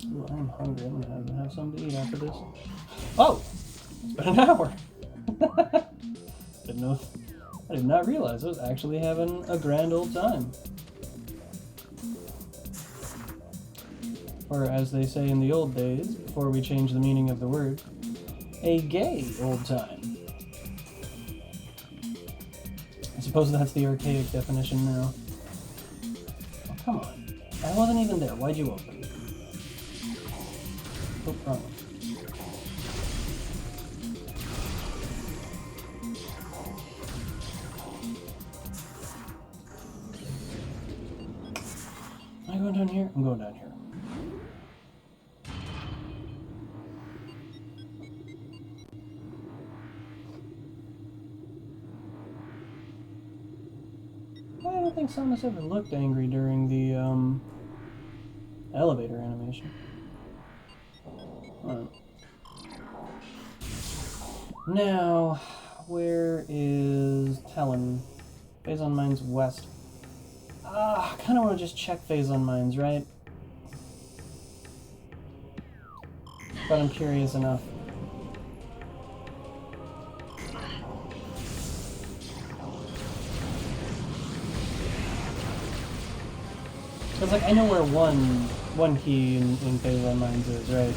Ooh, I'm hungry. I'm gonna have something to eat after this. Oh! It's been an hour! Didn't know. I did not realize I was actually having a grand old time. Or as they say in the old days, before we changed the meaning of the word, a gay old time. I suppose that's the archaic definition now. Oh, come on. I wasn't even there. Why'd you open? Oh, wrong one. Am I going down here? I'm going down here. I don't think Samus ever looked angry during the elevator animation. Alright. Now, where is Talon? Phazon Mines west. I kind of want to just check Phazon Mines, right? But I'm curious enough. Because, like, I know where one key in Phazon Mines is, right?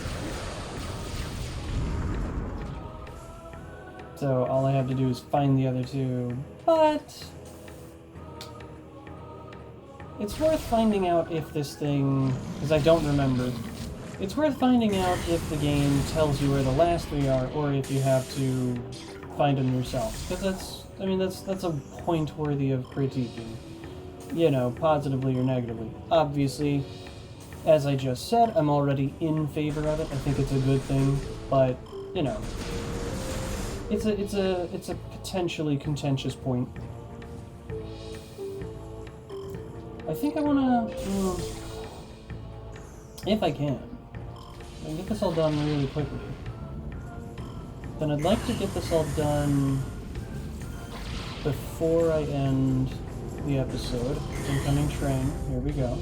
So all I have to do is find the other two, but it's worth finding out if this thing, because I don't remember, it's worth finding out if the game tells you where the last three are, or if you have to find them yourself. Because that's a point worthy of critiquing, you know, positively or negatively. Obviously, as I just said, I'm already in favor of it. I think it's a good thing, but you know. It's a potentially contentious point. I think I wanna, if I can get this all done really quickly. Then I'd like to get this all done before I end the episode. Incoming train. Here we go.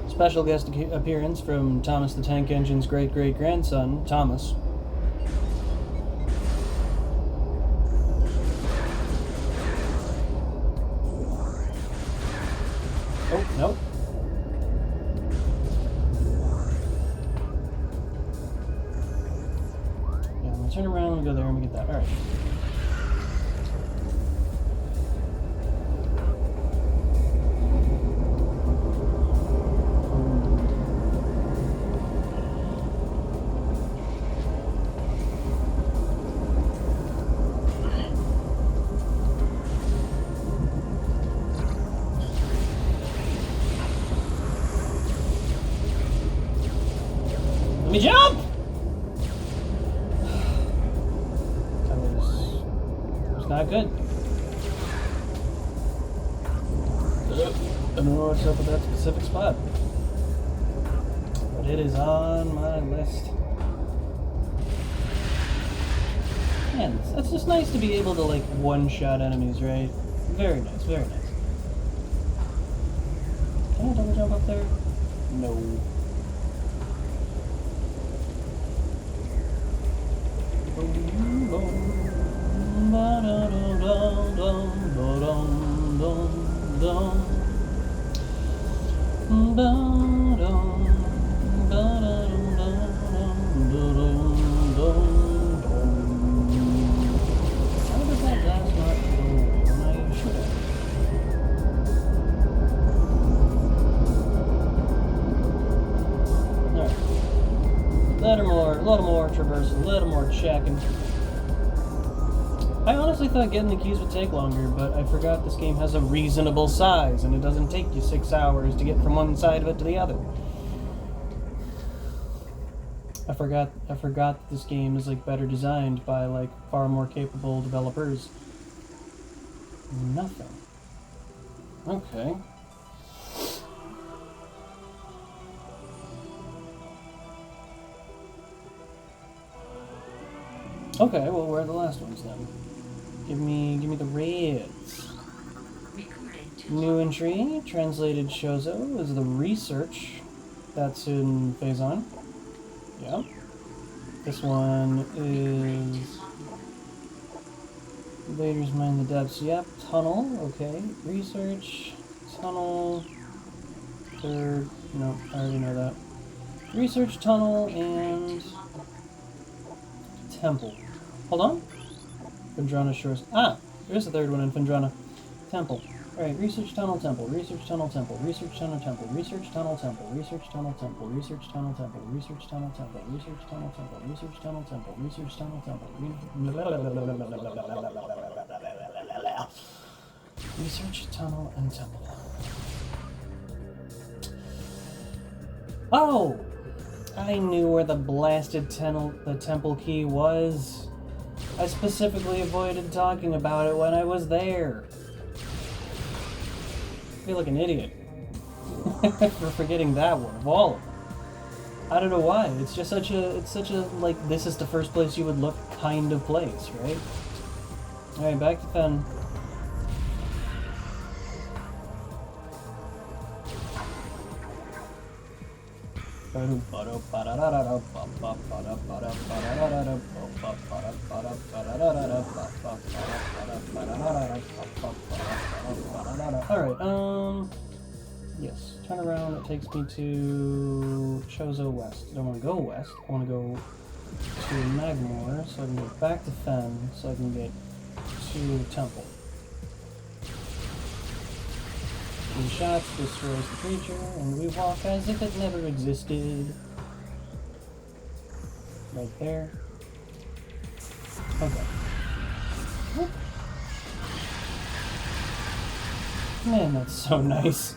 Special guest appearance from Thomas the Tank Engine's great-great-grandson, Thomas. Oh, nope. Yeah, I'm gonna turn around and go there and we get that. Alright. Let me jump! That was not good. I don't know what's up with that specific spot, but it is on my list. Man, that's just nice to be able to, like, one-shot enemies, right? Very nice, very nice. Can I double jump up there? No. But does that glass not go when I should have? Alright. A little more traversing, a little more checking. I honestly thought getting the keys would take longer, but I forgot this game has a reasonable size, and it doesn't take you 6 hours to get from one side of it to the other. I forgot that this game is like better designed by like far more capable developers. Nothing. Okay. Okay, well, where are the last ones then? Give me the reds. New entry, translated Chozo, is the research that's in Phazon. Yep. This one is Invaders Mine the Depths. Yep. Tunnel, okay. Research, tunnel, third, no, I already know that. Research, tunnel, and temple. Hold on. Phendrana Shores. Ah! There's the third one in Phendrana. Temple. Alright, research tunnel temple, research tunnel temple, research tunnel temple, research tunnel temple, research tunnel temple, research tunnel temple, research tunnel temple, research tunnel temple, research tunnel temple, research tunnel temple, research tunnel and temple. Oh! I knew where the blasted temple key was. I specifically avoided talking about it when I was there. I feel like an idiot for forgetting that one of all of them. I don't know why. It's just such a like this is the first place you would look kind of place, right? All right, back to Fen. Alright, yes, turn around, it takes me to Chozo West. I don't want to go west, I want to go to Magmore, so I can get back to Fen, so I can get to Temple. 3 shots destroys the creature, and we walk as if it never existed. Right there. Okay. Whoop. Man, that's so nice.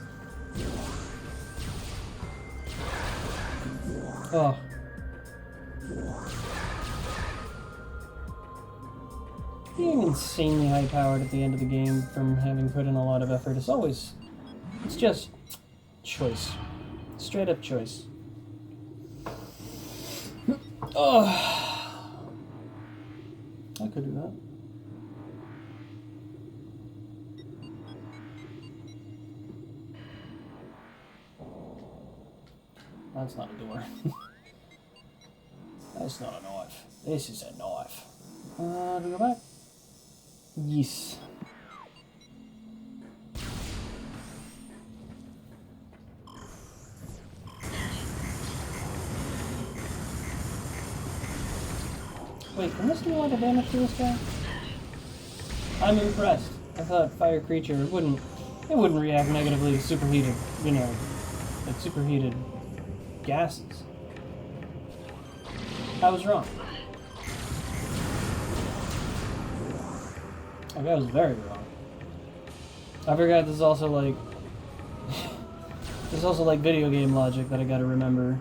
Oh. Being insanely high powered at the end of the game from having put in a lot of effort is always... It's just choice. Straight up choice. Oh. I could do that. That's not a door. That's not a knife. This is a knife. Do we go back? Yes. Wait, can this do a lot of damage to this guy? I'm impressed. I thought fire creature wouldn't react negatively to superheated, you know, like superheated gases. I was wrong. Okay, I was very wrong. I forgot there's also like there's also like video game logic that I gotta remember.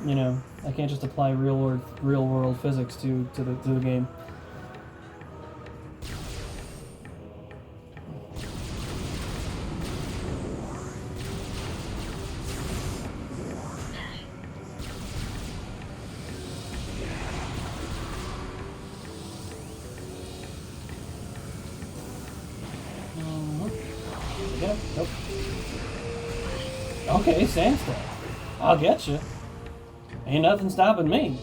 You know, I can't just apply real world physics to the game. Yeah, nope. Okay, sandstone. I'll get you. Ain't nothing stopping me.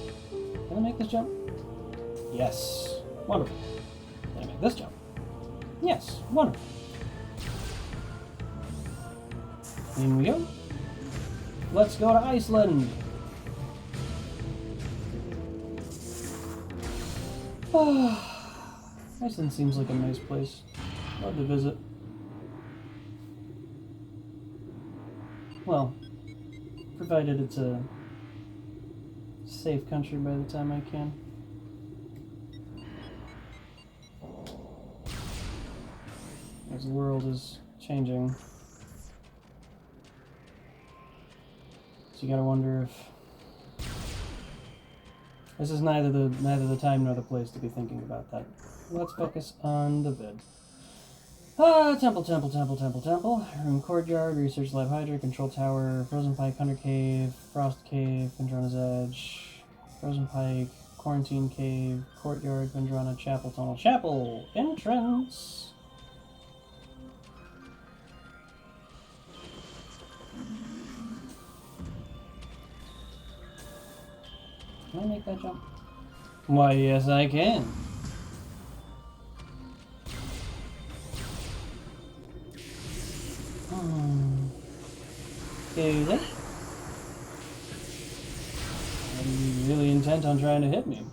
Can I make this jump? Yes. Wonderful. Can I make this jump? Yes, wonderful. In we go. Let's go to Iceland. Iceland seems like a nice place. Love to visit. Well, provided it's a safe country by the time I can. As the world is changing. So you gotta wonder if this is neither the time nor the place to be thinking about that. Let's focus on the vid. Temple. Room courtyard, research lab hydra, control tower, frozen pike, hunter cave, frost cave, Vendrana's edge, frozen pike, quarantine cave, courtyard, Vendrana, chapel, tunnel, chapel, entrance. Can I make that jump? Why, yes, I can. Okay, then. Are you really intent on trying to hit me?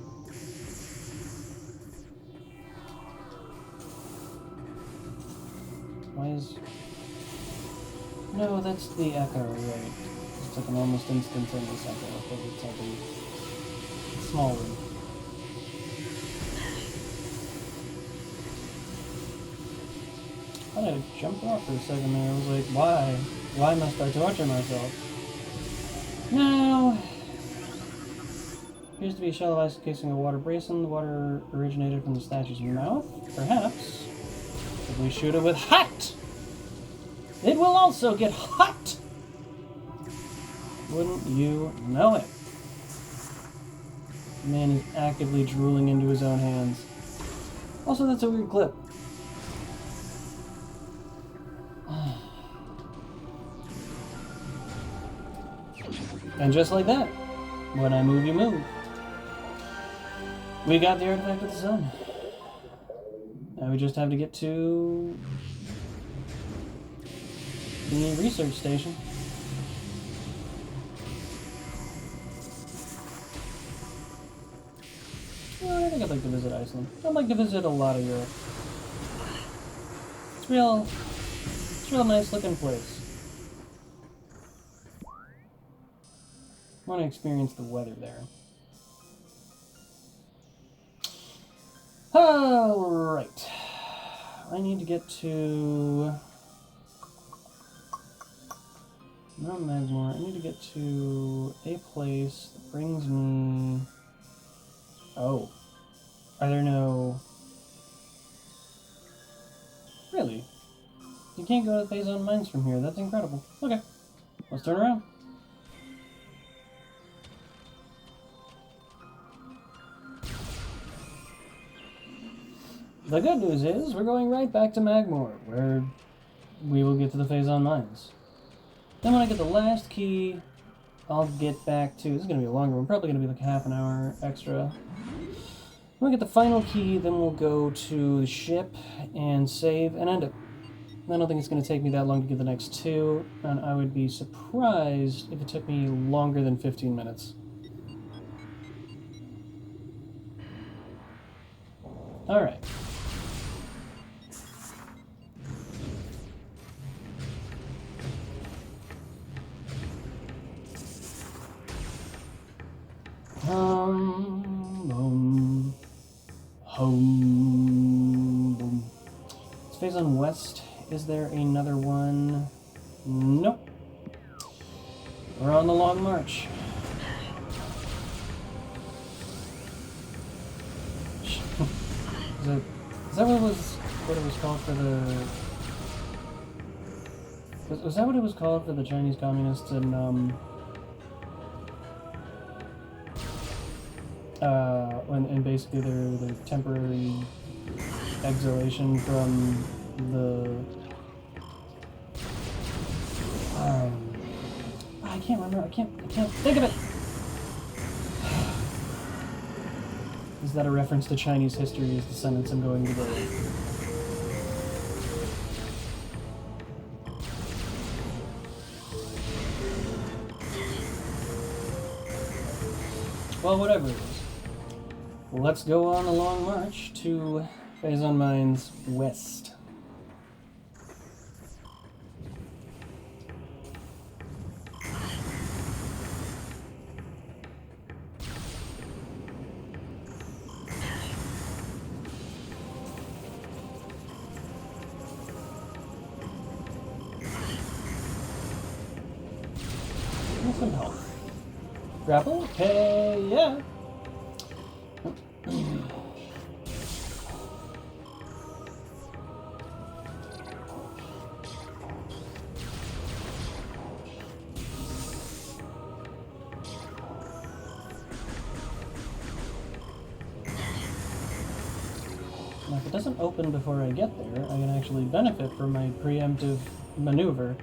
Why is... No, that's the echo, right. It's like an almost instantaneous echo. I think it's like a small one. I thought I jumped off for a second there. I was like, why? Why must I torture myself? No. Appears to be a shell of ice casing a water basin. The water originated from the statue's mouth. Perhaps. If we shoot it with hot, it will also get hot. Wouldn't you know it? The man is actively drooling into his own hands. Also, that's a weird clip. And just like that, when I move, you move. We got the artifact of the sun. Now we just have to get to the research station. Well, I think I'd like to visit Iceland. I'd like to visit a lot of Europe. It's a real nice looking place. I want to experience the weather there. Alright. I need to get to... Not Magmore. I need to get to a place that brings me... Oh. Are there no... Really? You can't go to the Phase Zone Mines from here. That's incredible. Okay. Let's turn around. The good news is, we're going right back to Magmore, where we will get to the Phase Zone Mines. Then when I get the last key, I'll get back to... This is going to be a longer one, probably going to be like half an hour extra. When we get the final key, then we'll go to the ship and save and end it. I don't think it's going to take me that long to get the next two, and I would be surprised if it took me longer than 15 minutes. Alright. Boom. Home. Boom. Let's phase on west. Is there another one? Nope. We're on the long march. Is that what it was called for the... Was that what it was called for the Chinese communists in, when basically their temporary exilation from the... I can't remember, I can't think of it! Is that a reference to Chinese history as descendants and going to the Well, whatever it is. Let's go on a long march to Phazon Mines West. With some help. Grapple? Hey, yeah. Now, if it doesn't open before I get there, I can actually benefit from my preemptive maneuver.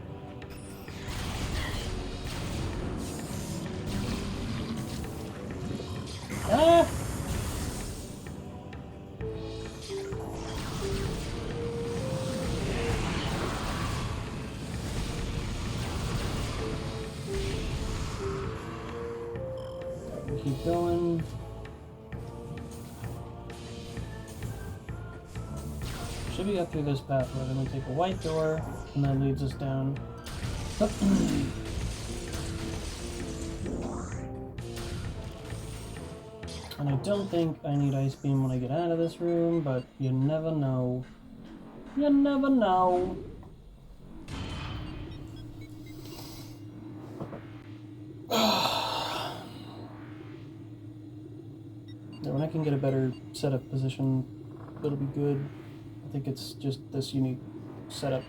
Ah! Keep going. Should be up through this pathway. Then we take a white door, and that leads us down. And I don't think I need Ice Beam when I get out of this room, but you never know. You never know. Yeah, when I can get a better setup position, it'll be good. I think it's just this unique setup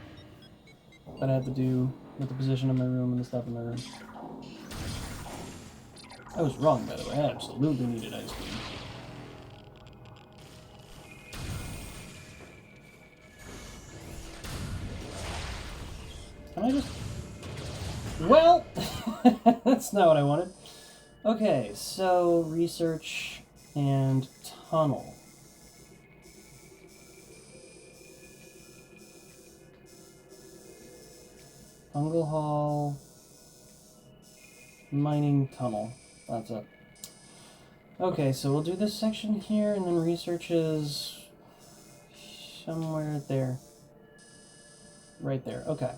that I have to do with the position of my room and the stuff in my room. I was wrong, by the way. I absolutely needed Ice Beam. Can I just... Well! That's not what I wanted. Okay, so research and tunnel. Fungal Hall, mining tunnel. That's it. Okay, so we'll do this section here, and then research is somewhere there. Right there. Okay.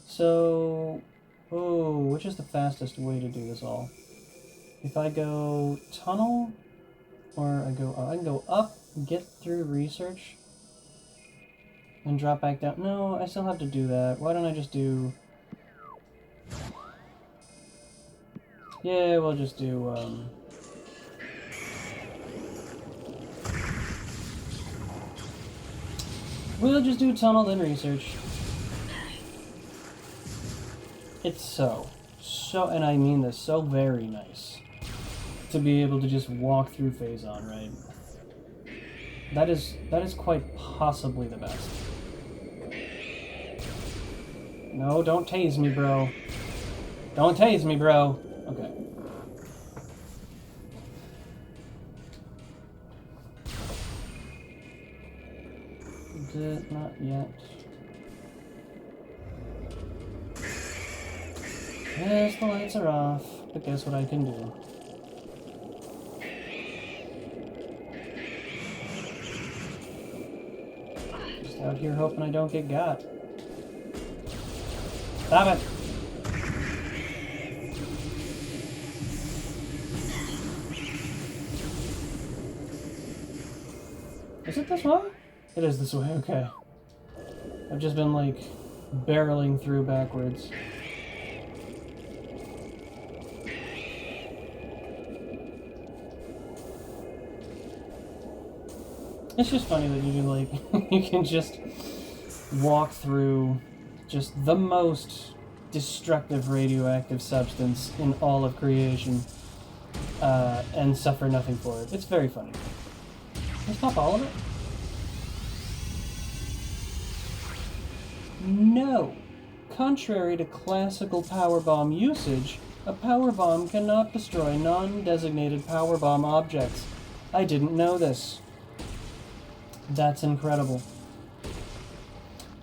So, oh, which is the fastest way to do this all? If I go tunnel, or I can go up, get through research, and drop back down. No, I still have to do that. Why don't I just do... Yeah, we'll just do, we'll just do tunnel, then research. It's so, and I mean this, so very nice to be able to just walk through Phazon, right? That is quite possibly the best. No, don't tase me, bro. Don't tase me, bro. Okay. Not yet. Yes, the lights are off, but guess what I can do? Just out here hoping I don't get got. Stop it! Is it this way? It is this way, okay. I've just been, like, barreling through backwards. It's just funny that you can, like, you can just walk through just the most destructive radioactive substance in all of creation, and suffer nothing for it. It's very funny. Let's pop all of it. No. Contrary to classical powerbomb usage, a powerbomb cannot destroy non-designated powerbomb objects. I didn't know this. That's incredible.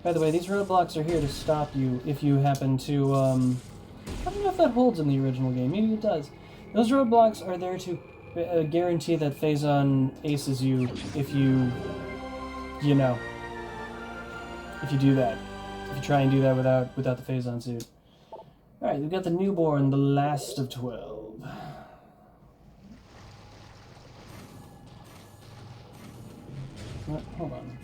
By the way, these roadblocks are here to stop you if you happen to, I don't know if that holds in the original game. Maybe it does. Those roadblocks are there to guarantee that Phazon aces you if you know, if you do that. If you try and do that without the Phazon suit. Alright, we've got the newborn, the last of 12. What? Hold on.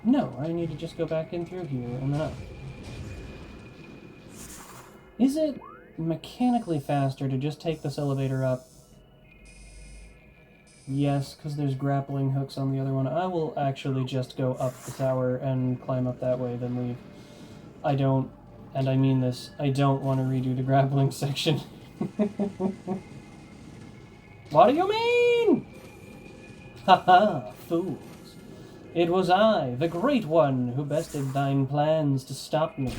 No, I need to just go back in through here and then up. Is it mechanically faster to just take this elevator up? Yes, because there's grappling hooks on the other one. I will actually just go up the tower and climb up that way, then leave. I don't, and I mean this, I don't want to redo the grappling section. What do you mean? Haha, fools. It was I, the Great One, who bested thine plans to stop me.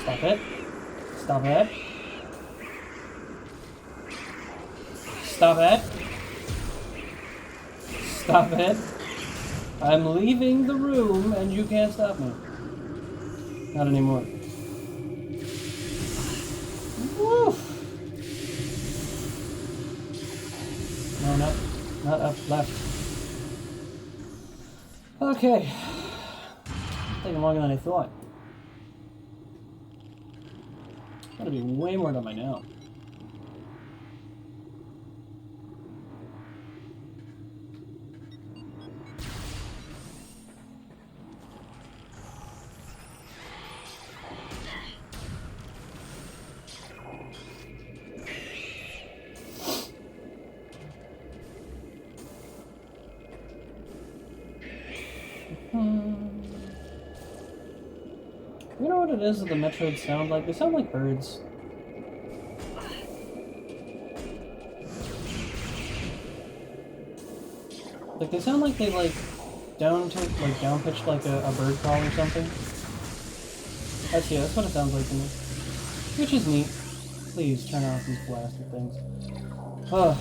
Stop it. Stop it. Stop it. Stop it. I'm leaving the room and you can't stop me. Not anymore. Woof. No, not up, left. Okay. Taking longer than I thought. Gotta be way more done by now. You know what it is that the Metroid sound like? They sound like birds. Like they sound like they down pitched like a bird call or something. That's what it sounds like to me. Which is neat. Please turn off these blasted things. Ugh.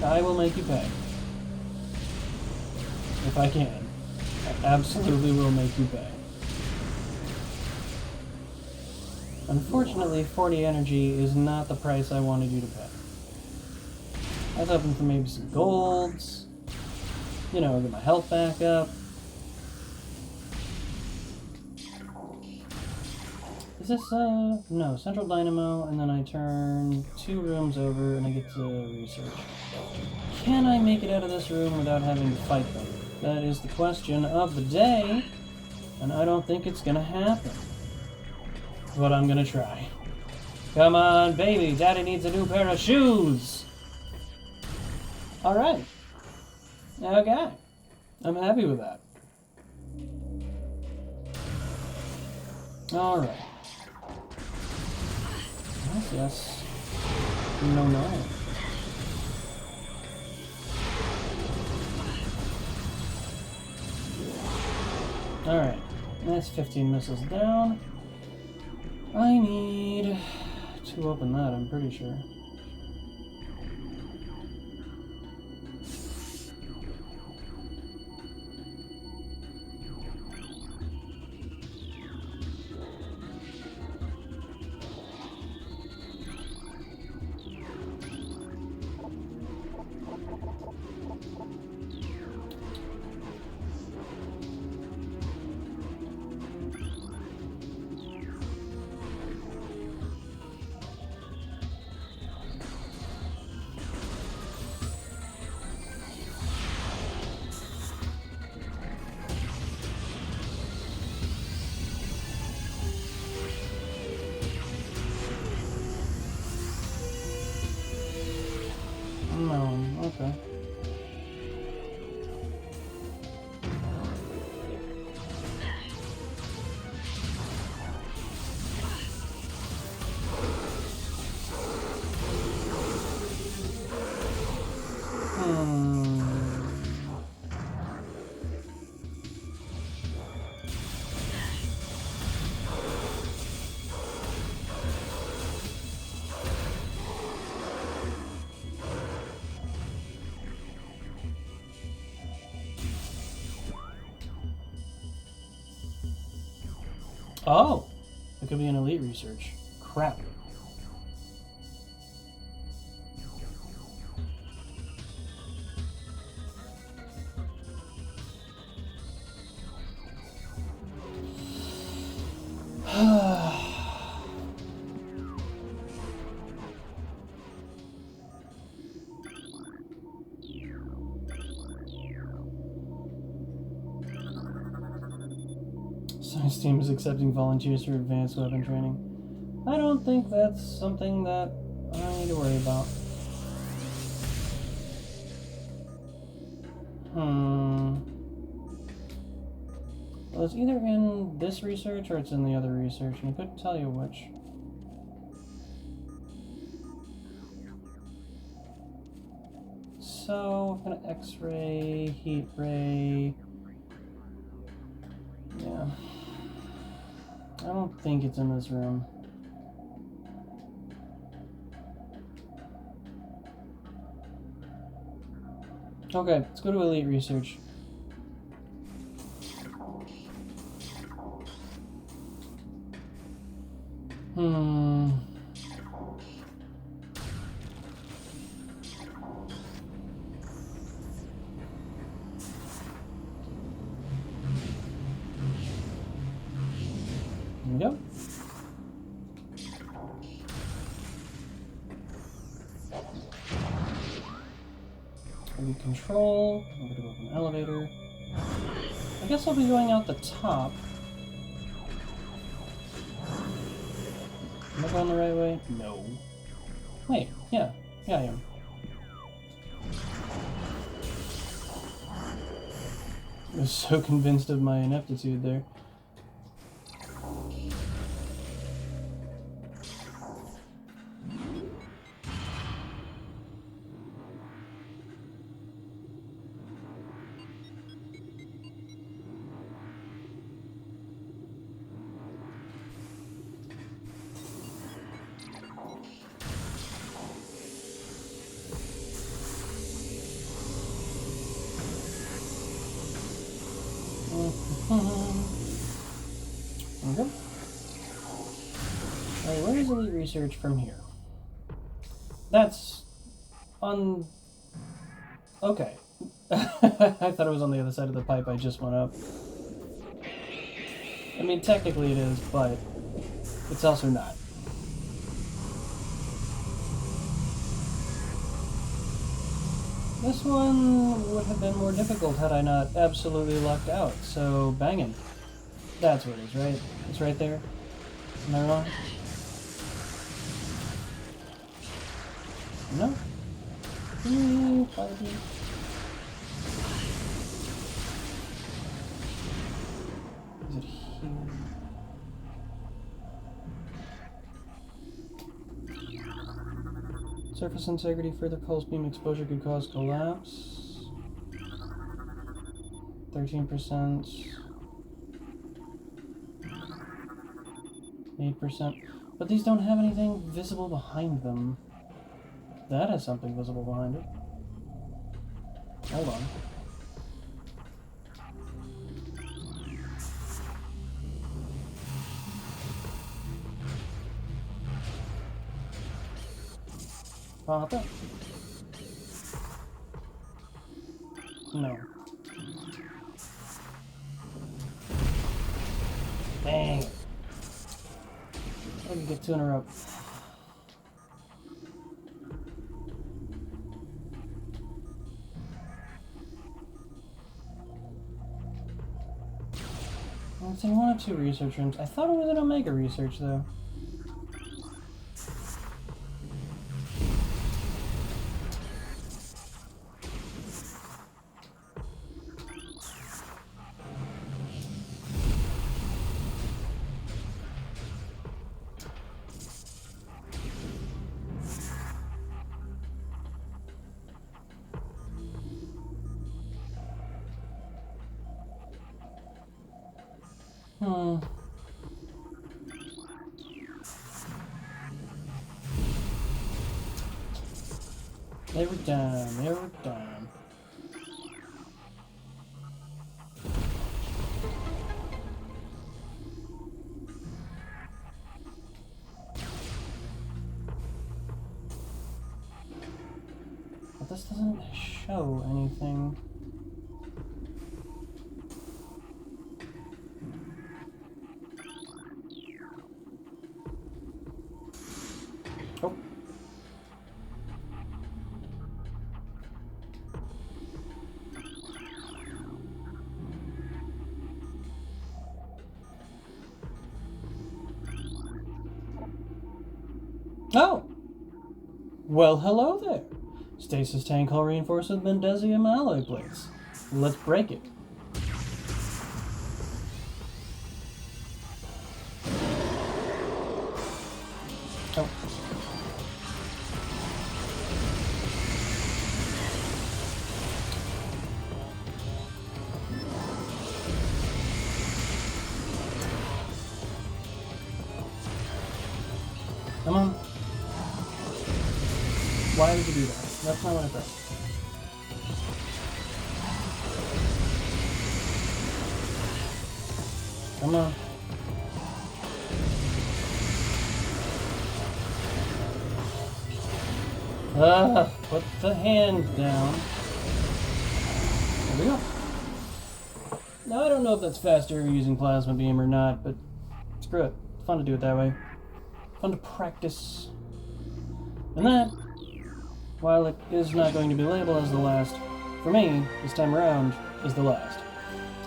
I will make you pay. If I can. I absolutely will make you pay. Unfortunately, 40 energy is not the price I wanted you to pay. I was hoping for maybe some golds. You know, get my health back up. Is this, no, Central Dynamo, and then I turn 2 rooms over and I get to research. Can I make it out of this room without having to fight them? That is the question of the day, and I don't think it's gonna happen. But I'm gonna try. Come on, baby, Daddy needs a new pair of shoes! Alright. Okay. I'm happy with that. Alright. Yes, yes. No, no. Alright. That's 15 missiles down. I need to open that, I'm pretty sure. No, okay. Oh! It could be an elite research. Crap. Science team is accepting volunteers for advanced weapon training. I don't think that's something that I need to worry about. Well, it's either in this research or it's in the other research, and I couldn't tell you which. So, I'm gonna X-ray, heat ray. Yeah. I don't think it's in this room. Okay, let's go to elite research. Here we go. Maybe control. I'm gonna go up an elevator. I guess I'll be going out the top. Am I going the right way? No. Wait, yeah. Yeah, I am. I was so convinced of my ineptitude there. Okay. Alright, where is elite research from here? That's on... Okay. I thought it was on the other side of the pipe I just went up. I mean, technically it is, but it's also not. This one would have been more difficult had I not absolutely lucked out, so banging. That's what it is, right? It's right there. Am I wrong? No? Barbie. Is it here? Surface integrity, further pulse beam exposure could cause collapse. 13%. 8%. But these don't have anything visible behind them. That has something visible behind it. Hold on. Pop it. No. Dang. I can get two in a row. It's in one of two research rooms. I thought it was an Omega research, though. They were done. They were done. doesn't show anything. Oh. Oh! Well, hello there. Stasis tank hull reinforced with Mendesium alloy plates. Let's break it. Oh. Come on. Why would you do that? That's not what I pressed. Come on. Put the hand down. There we go. Now, I don't know if that's faster using plasma beam or not, but screw it. It's fun to do it that way. Fun to practice. And that, while it is not going to be labeled as the last, for me, this time around, is the last.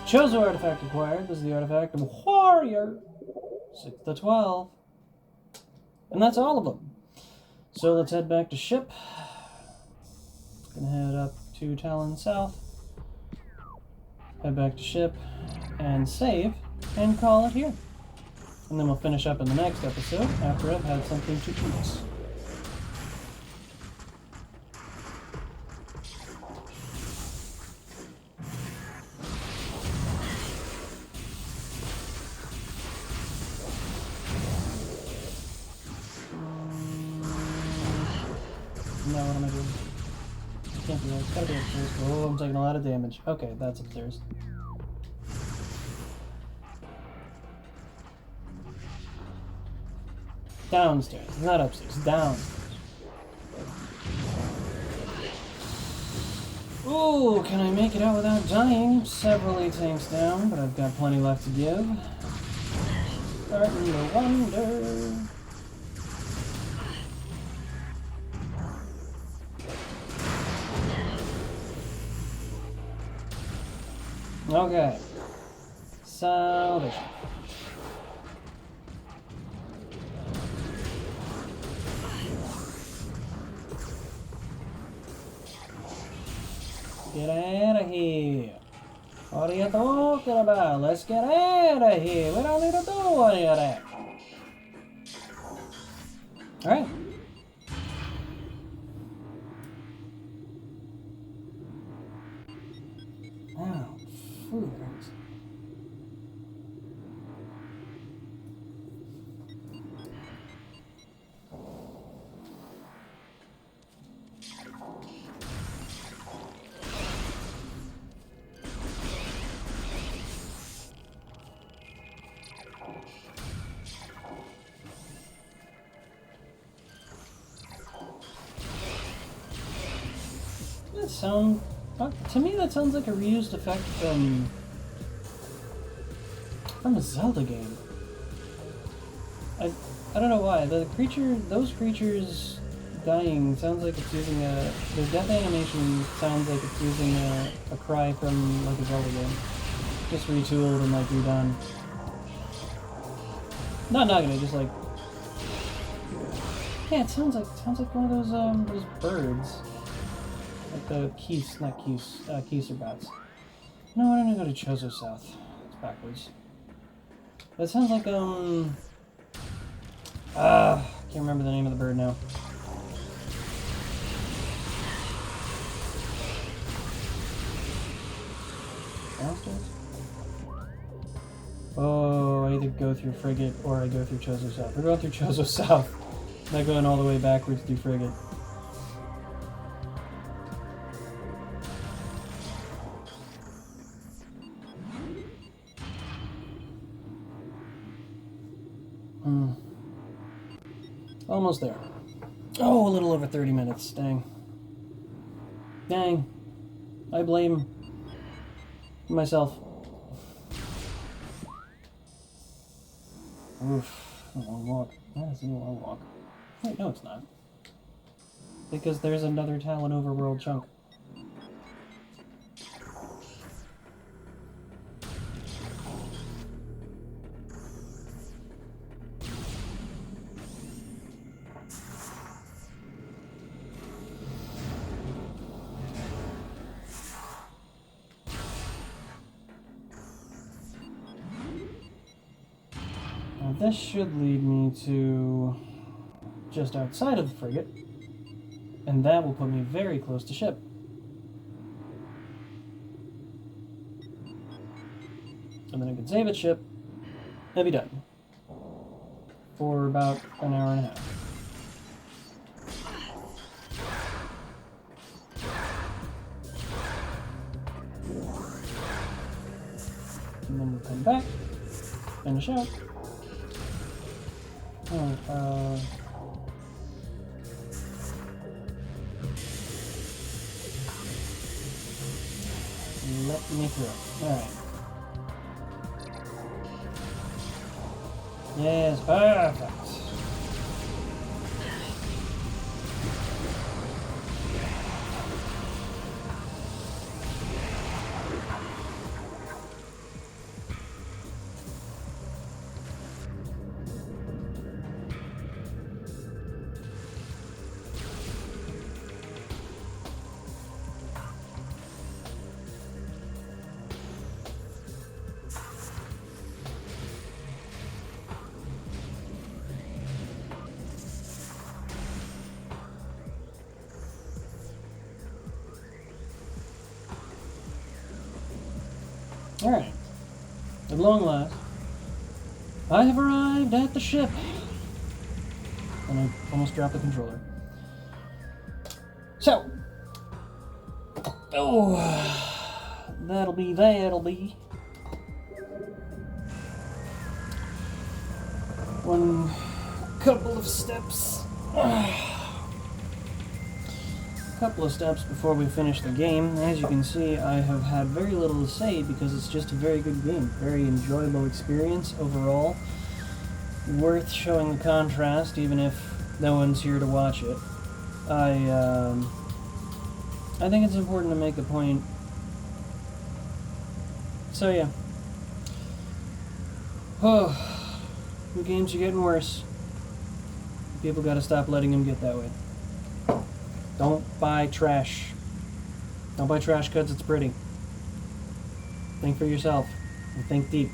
Chozo artifact acquired. This is the artifact of Warrior 6 to 12. And that's all of them. So let's head back to ship. Gonna head up to Talon South. Head back to ship and save and call it here. And then we'll finish up in the next episode after I've had something to eat. No, what am I doing? I can't do that. It's gotta be upstairs. Oh, I'm taking a lot of damage. Okay, that's upstairs. Downstairs, not upstairs. Downstairs. Ooh, can I make it out without dying? Several tanks down, but I've got plenty left to give. Starting to wonder. Okay. Salvation. Get out of here. What are you talking about? Let's get out of here. We don't need to do any of that. Alright. Oh, food hurts. That sound... To me, that sounds like a reused effect from a Zelda game. I don't know why. Those creatures dying sounds like it's using a... Their death animation sounds like it's using a cry from like a Zelda game. Just retooled and like redone. Not knocking it, just like... Yeah, it sounds like one of those birds. Like the geese, not geese, geese or bats. No, I'm gonna go to Chozo South. It's backwards. That sounds like, can't remember the name of the bird now. Downstairs? Oh, I either go through Frigate or I go through Chozo South. We're going through Chozo South. Not going all the way backwards through Frigate. Almost there. Oh, a little over 30 minutes. Dang. Dang. I blame myself. Oof. A long walk. That is a long walk. Wait, no, it's not. Because there's another Talon Overworld chunk. Now this should lead me to just outside of the frigate, and that will put me very close to ship. And then I can save at ship and be done for about an hour and a half. And then we'll come back, finish out. Oh, let me through. Alright. Yes, perfect. Alright. At long last, I have arrived at the ship. And I almost dropped the controller. So. Oh. That'll be. One couple of steps. Couple of steps before we finish the game. As you can see, I have had very little to say because it's just a very good game. Very enjoyable experience overall. Worth showing the contrast, even if no one's here to watch it. I think it's important to make a point. So yeah. Oh, the games are getting worse. People gotta stop letting them get that way. Don't buy trash. Don't buy trash because it's pretty. Think for yourself and think deep.